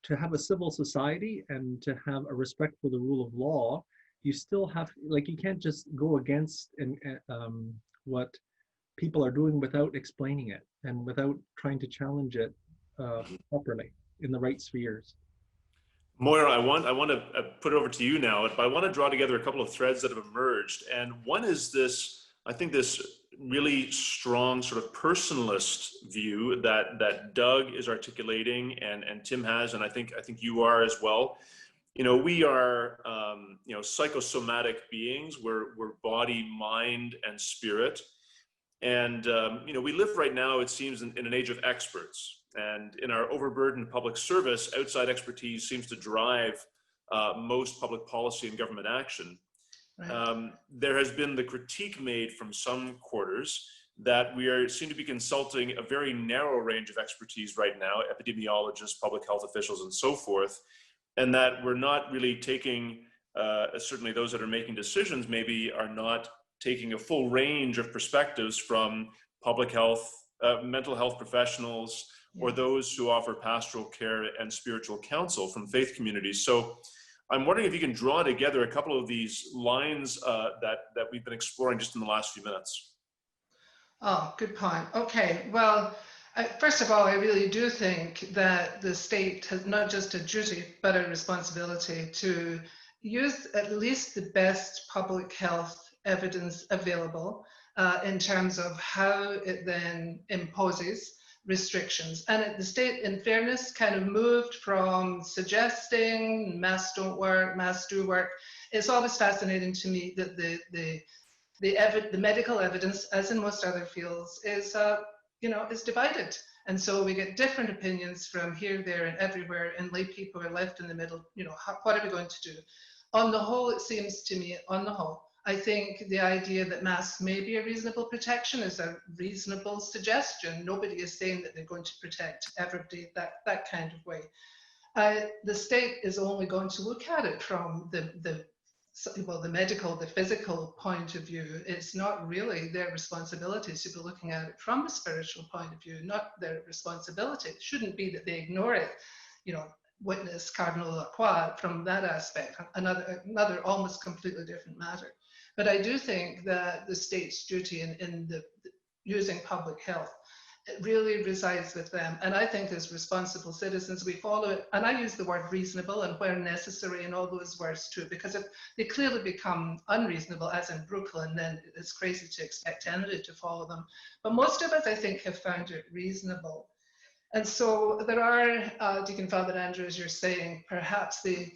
to have a civil society and to have a respect for the rule of law, you still have, like, you can't just go against what people are doing without explaining it and without trying to challenge it properly in the right spheres. Moira, I want to put it over to you now, but I want to draw together a couple of threads that have emerged. And one is this, I think, this really strong sort of personalist view that Doug is articulating, and Tim has, and I think you are as well. You know, we are you know, psychosomatic beings. We're body, mind, and spirit. And you know, we live right now, it seems, in an age of experts. And in our overburdened public service, outside expertise seems to drive most public policy and government action. Right. There has been the critique made from some quarters that we seem to be consulting a very narrow range of expertise right now, epidemiologists, public health officials, and so forth, and that we're not really taking, certainly those that are making decisions maybe are not taking a full range of perspectives from public health, mental health professionals, or those who offer pastoral care and spiritual counsel from faith communities. So I'm wondering if you can draw together a couple of these lines that we've been exploring just in the last few minutes. Oh, good point. Okay, well, first of all, I really do think that the state has not just a duty, but a responsibility to use at least the best public health evidence available in terms of how it then imposes restrictions. And the state, in fairness, kind of moved from suggesting masks don't work, masks do work. It's always fascinating to me that the medical evidence, as in most other fields, is you know, is divided. And so we get different opinions from here, there, and everywhere, and lay people are left in the middle. You know, what are we going to do? On the whole, it seems to me, on the whole, I think the idea that masks may be a reasonable protection is a reasonable suggestion. Nobody is saying that they're going to protect everybody that kind of way. The state is only going to look at it from the medical, the physical point of view. It's not really their responsibility to be looking at it from a spiritual point of view, not their responsibility. It shouldn't be that they ignore it. witness Cardinal Lacroix from that aspect, another almost completely different matter. But I do think that the state's duty in using public health, it really resides with them. And I think as responsible citizens, we follow it. And I use the word reasonable and where necessary and all those words too, because if they clearly become unreasonable, as in Brooklyn, then it's crazy to expect anybody to follow them. But most of us, I think, have found it reasonable. And so there are, Deacon Father Andrew, as you're saying, perhaps the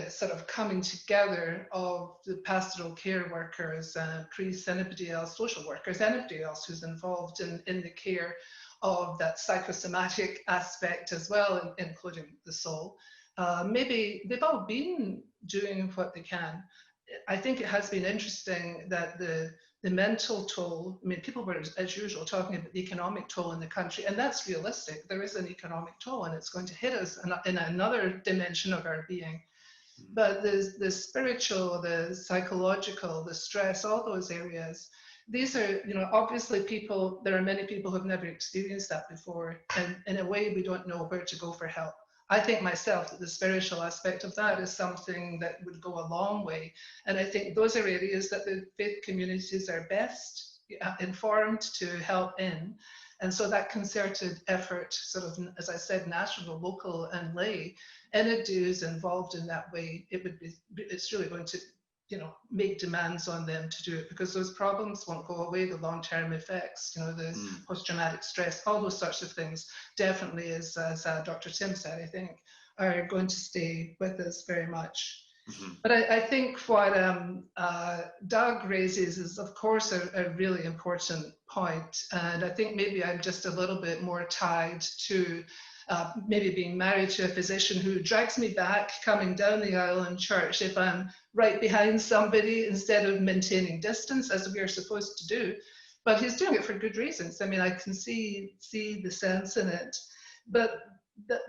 sort of coming together of the pastoral care workers, priests, anybody else, social workers, anybody else who's involved in the care of that psychosomatic aspect as well, including the soul. Maybe they've all been doing what they can. I think it has been interesting that the mental toll, I mean, people were, as usual, talking about the economic toll in the country, and that's realistic. There is an economic toll, and it's going to hit us in another dimension of our being. But the spiritual, the psychological, the stress, all those areas, these are, obviously there are many people who have never experienced that before. And in a way, we don't know where to go for help. I think myself that the spiritual aspect of that is something that would go a long way. And I think those are areas that the faith communities are best informed to help in. And so that concerted effort, sort of, as I said, national, local, and lay, any dues involved in that way, it's really going to, make demands on them to do it, because those problems won't go away. The long-term effects, the post-traumatic stress, all those sorts of things, definitely, as Dr. Tim said, I think, are going to stay with us very much. But I think what Doug raises is, of course, a really important point. And I think maybe I'm just a little bit more tied to maybe being married to a physician who drags me back coming down the aisle in church if I'm right behind somebody instead of maintaining distance, as we are supposed to do. But he's doing it for good reasons. I mean, I can see the sense in it. But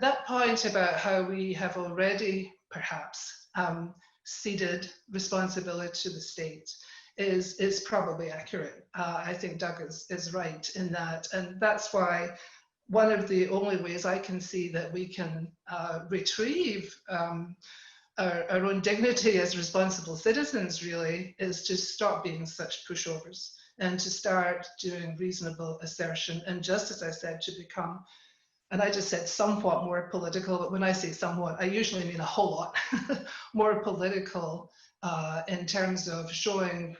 that point about how we have already perhaps ceded responsibility to the state is probably accurate. I think Doug is right in that. And that's why one of the only ways I can see that we can retrieve our own dignity as responsible citizens, really, is to stop being such pushovers and to start doing reasonable assertion. And just as I said, to become, and I just said somewhat more political, but when I say somewhat, I usually mean a whole lot more political in terms of showing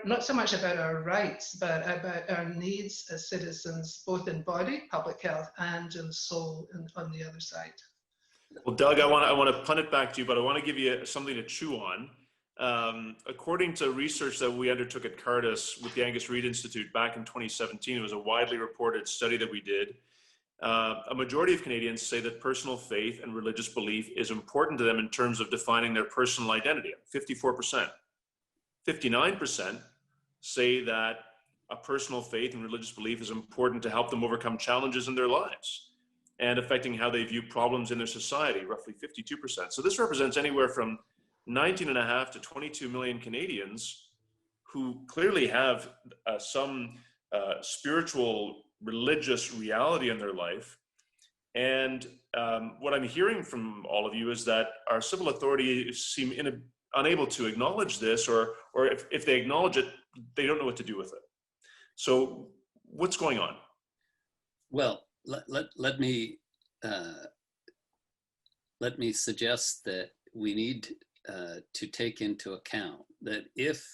not so much about our rights, but about our needs as citizens, both in body, public health, and in soul on the other side. Well, Doug, I want to punt it back to you, but I want to give you something to chew on. According to research that we undertook at Cardus with the Angus Reid Institute back in 2017, it was a widely reported study that we did. A majority of Canadians say that personal faith and religious belief is important to them in terms of defining their personal identity, 54%. 59% say that a personal faith and religious belief is important to help them overcome challenges in their lives and affecting how they view problems in their society, roughly 52%. So this represents anywhere from 19.5 to 22 million Canadians who clearly have some spiritual, religious reality in their life. And what I'm hearing from all of you is that our civil authorities seem unable to acknowledge this, or if they acknowledge it, they don't know what to do with it. So what's going on? Well, let me suggest that we need to take into account that if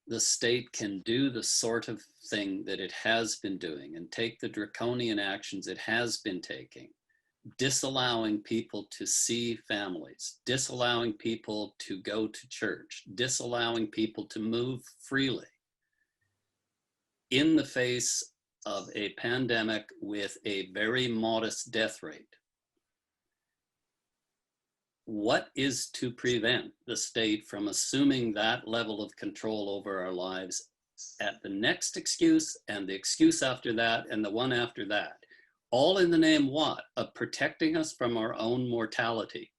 the state can do the sort of thing that it has been doing and take the draconian actions it has been taking, disallowing people to see families, disallowing people to go to church, disallowing people to move freely in the face of a pandemic with a very modest death rate. What is to prevent the state from assuming that level of control over our lives at the next excuse and the excuse after that and the one after that? All in the name what? Of protecting us from our own mortality.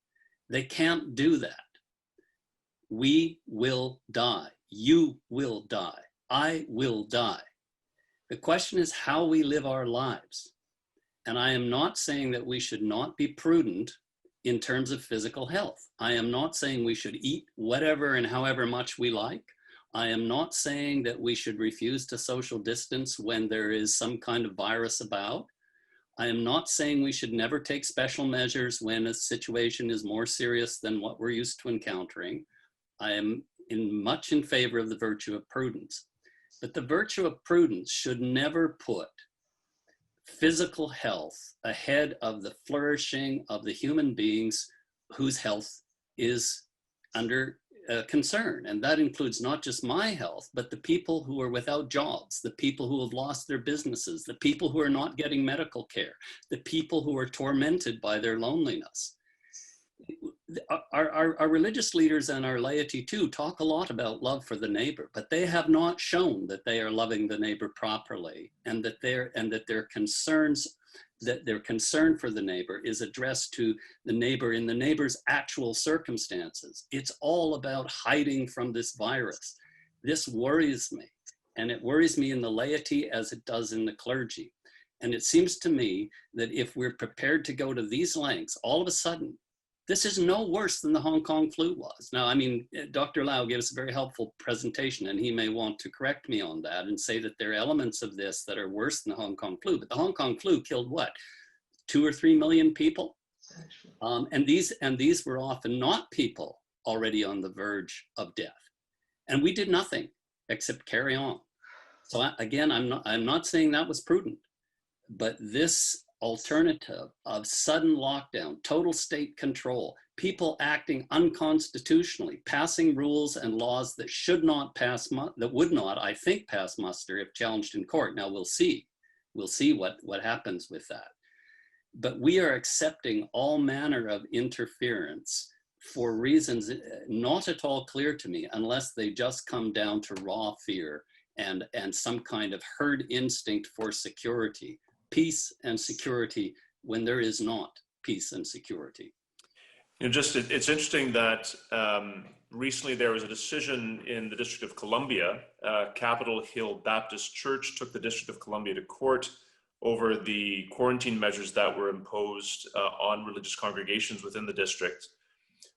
They can't do that. We will die. You will die. I will die. The question is how we live our lives. And I am not saying that we should not be prudent in terms of physical health. I am not saying we should eat whatever and however much we like. I am not saying that we should refuse to social distance when there is some kind of virus about. I am not saying we should never take special measures when a situation is more serious than what we're used to encountering. I am much in favor of the virtue of prudence. But the virtue of prudence should never put physical health ahead of the flourishing of the human beings whose health is under concern. And that includes not just my health, but the people who are without jobs, the people who have lost their businesses, the people who are not getting medical care, the people who are tormented by their loneliness. Our religious leaders and our laity too talk a lot about love for the neighbor, but they have not shown that they are loving the neighbor properly, and that their concern for the neighbor is addressed to the neighbor in the neighbor's actual circumstances. It's all about hiding from this virus. This worries me, and it worries me in the laity as it does in the clergy. And it seems to me that if we're prepared to go to these lengths, all of a sudden, this is no worse than the Hong Kong flu was. Now, I mean, Dr. Lau gave us a very helpful presentation, and he may want to correct me on that and say that there are elements of this that are worse than the Hong Kong flu. But the Hong Kong flu killed what, 2 or 3 million people? And these were often not people already on the verge of death. And we did nothing except carry on. So again, I'm not saying that was prudent, but this alternative of sudden lockdown, total state control, people acting unconstitutionally, passing rules and laws that should not pass, that would not, I think, pass muster if challenged in court. Now we'll see what happens with that. But we are accepting all manner of interference for reasons not at all clear to me, unless they just come down to raw fear and some kind of herd instinct for security. Peace and security when there is not peace and security. You know, it's interesting that recently there was a decision in the District of Columbia. Capitol Hill Baptist Church took the District of Columbia to court over the quarantine measures that were imposed on religious congregations within the district,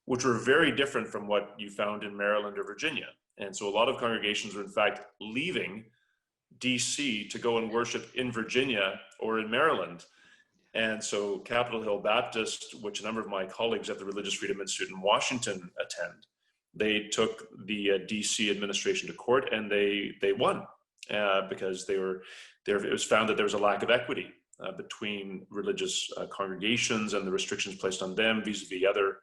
which were very different from what you found in Maryland or Virginia. And so a lot of congregations were in fact leaving DC to go and worship in Virginia or in Maryland. And so Capitol Hill Baptist, which a number of my colleagues at the Religious Freedom Institute in Washington attend, they took the DC administration to court, and they won because it was found that there was a lack of equity between religious congregations and the restrictions placed on them vis-a-vis other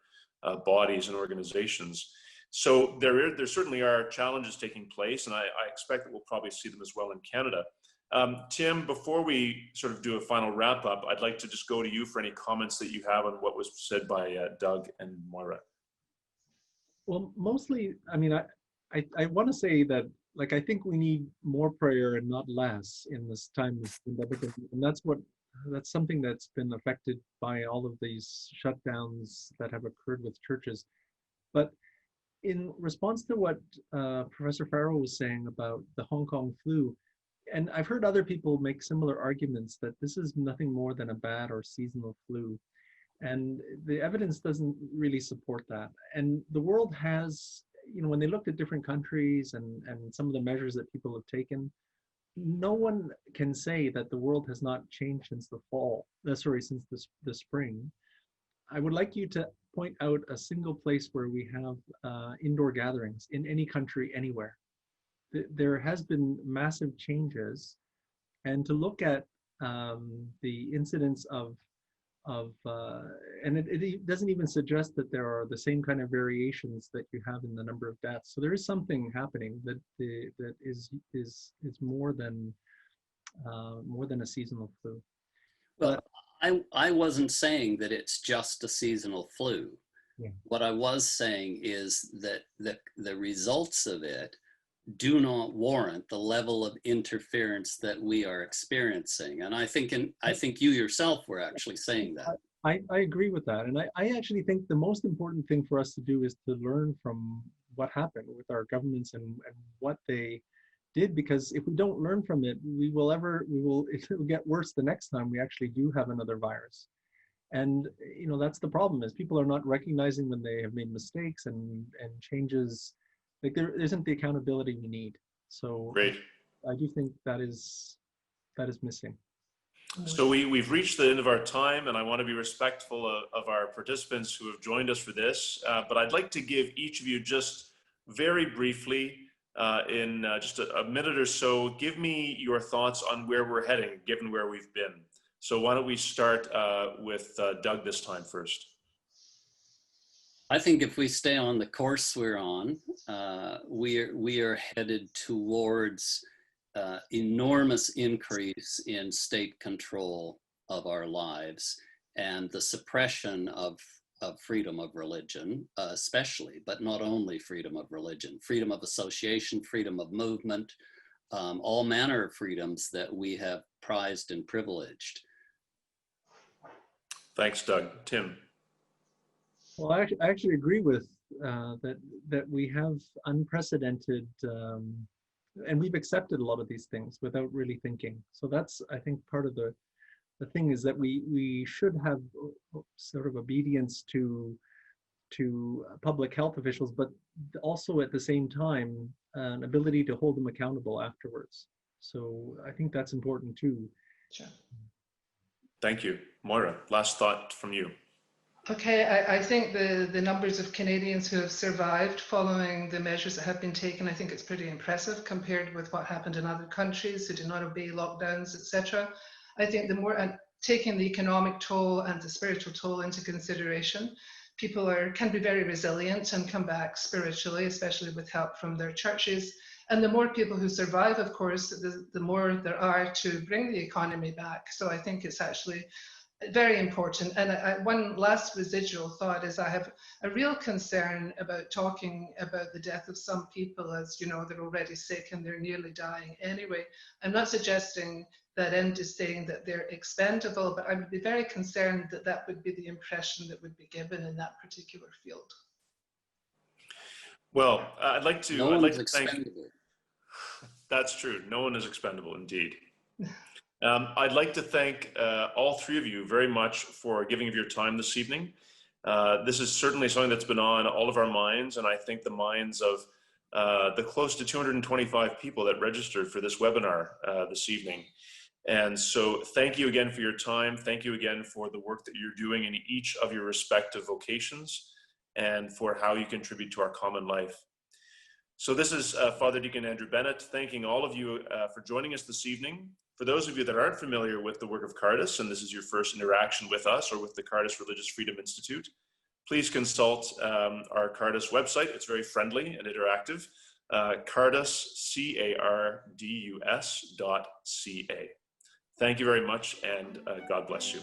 bodies and organizations. So there certainly are challenges taking place, and I expect that we'll probably see them as well in Canada. Tim, before we sort of do a final wrap up, I'd like to just go to you for any comments that you have on what was said by Doug and Moira. Well, mostly, I mean, I want to say that, like, I think we need more prayer and not less in this time of pandemic, and that's something that's been affected by all of these shutdowns that have occurred with churches. But in response to what Professor Farrell was saying about the Hong Kong flu, and I've heard other people make similar arguments that this is nothing more than a bad or seasonal flu. And the evidence doesn't really support that. And the world has, you know, when they looked at different countries and some of the measures that people have taken, no one can say that the world has not changed since since the spring. I would like you to point out a single place where we have indoor gatherings in any country, anywhere. There has been massive changes, and to look at the incidence of and it doesn't even suggest that there are the same kind of variations that you have in the number of deaths. So there is something happening that is more than a seasonal flu. Well, I wasn't saying that it's just a seasonal flu. Yeah. What I was saying is that the results of it do not warrant the level of interference that we are experiencing. And I think you yourself were actually saying that. I agree with that. And I actually think the most important thing for us to do is to learn from what happened with our governments and what they did, because if we don't learn from it, it will get worse the next time we actually do have another virus. And that's the problem, is people are not recognizing when they have made mistakes and changes. Like there isn't the accountability we need. So Great. I do think that is missing. So we've reached the end of our time, and I want to be respectful of our participants who have joined us for this. But I'd like to give each of you just very briefly, in just a minute or so, give me your thoughts on where we're heading, given where we've been. So why don't we start with Doug this time first? I think if we stay on the course we're on, we are headed towards enormous increase in state control of our lives and the suppression of freedom of religion, especially, but not only freedom of religion, freedom of association, freedom of movement, all manner of freedoms that we have prized and privileged. Thanks, Doug. Tim? Well, I actually agree with that we have unprecedented, and we've accepted a lot of these things without really thinking. So that's, I think, part of the thing is that we should have sort of obedience to public health officials, but also at the same time an ability to hold them accountable afterwards. So I think that's important too. Sure. Thank you. Moira, last thought from you. Okay, I think the numbers of Canadians who have survived following the measures that have been taken, I think it's pretty impressive compared with what happened in other countries who did not obey lockdowns, etc. I think the more, taking the economic toll and the spiritual toll into consideration, people can be very resilient and come back spiritually, especially with help from their churches. And the more people who survive, of course, the more there are to bring the economy back. So I think it's actually very important. And one last residual thought is I have a real concern about talking about the death of some people as, they're already sick and they're nearly dying anyway. I'm not suggesting that end is saying that they're expendable, but I would be very concerned that that would be the impression that would be given in that particular field. Well, I'd like to Expendable. thank. That's true. No one is expendable, indeed. I'd like to thank all three of you very much for giving of your time this evening. This is certainly something that's been on all of our minds, and I think the minds of the close to 225 people that registered for this webinar this evening. And so thank you again for your time. Thank you again for the work that you're doing in each of your respective vocations and for how you contribute to our common life. So this is Father Deacon Andrew Bennett thanking all of you for joining us this evening. For those of you that aren't familiar with the work of Cardus, and this is your first interaction with us or with the Cardus Religious Freedom Institute, please consult our Cardus website. It's very friendly and interactive, Cardus, CARDUS.ca. Thank you very much, and God bless you.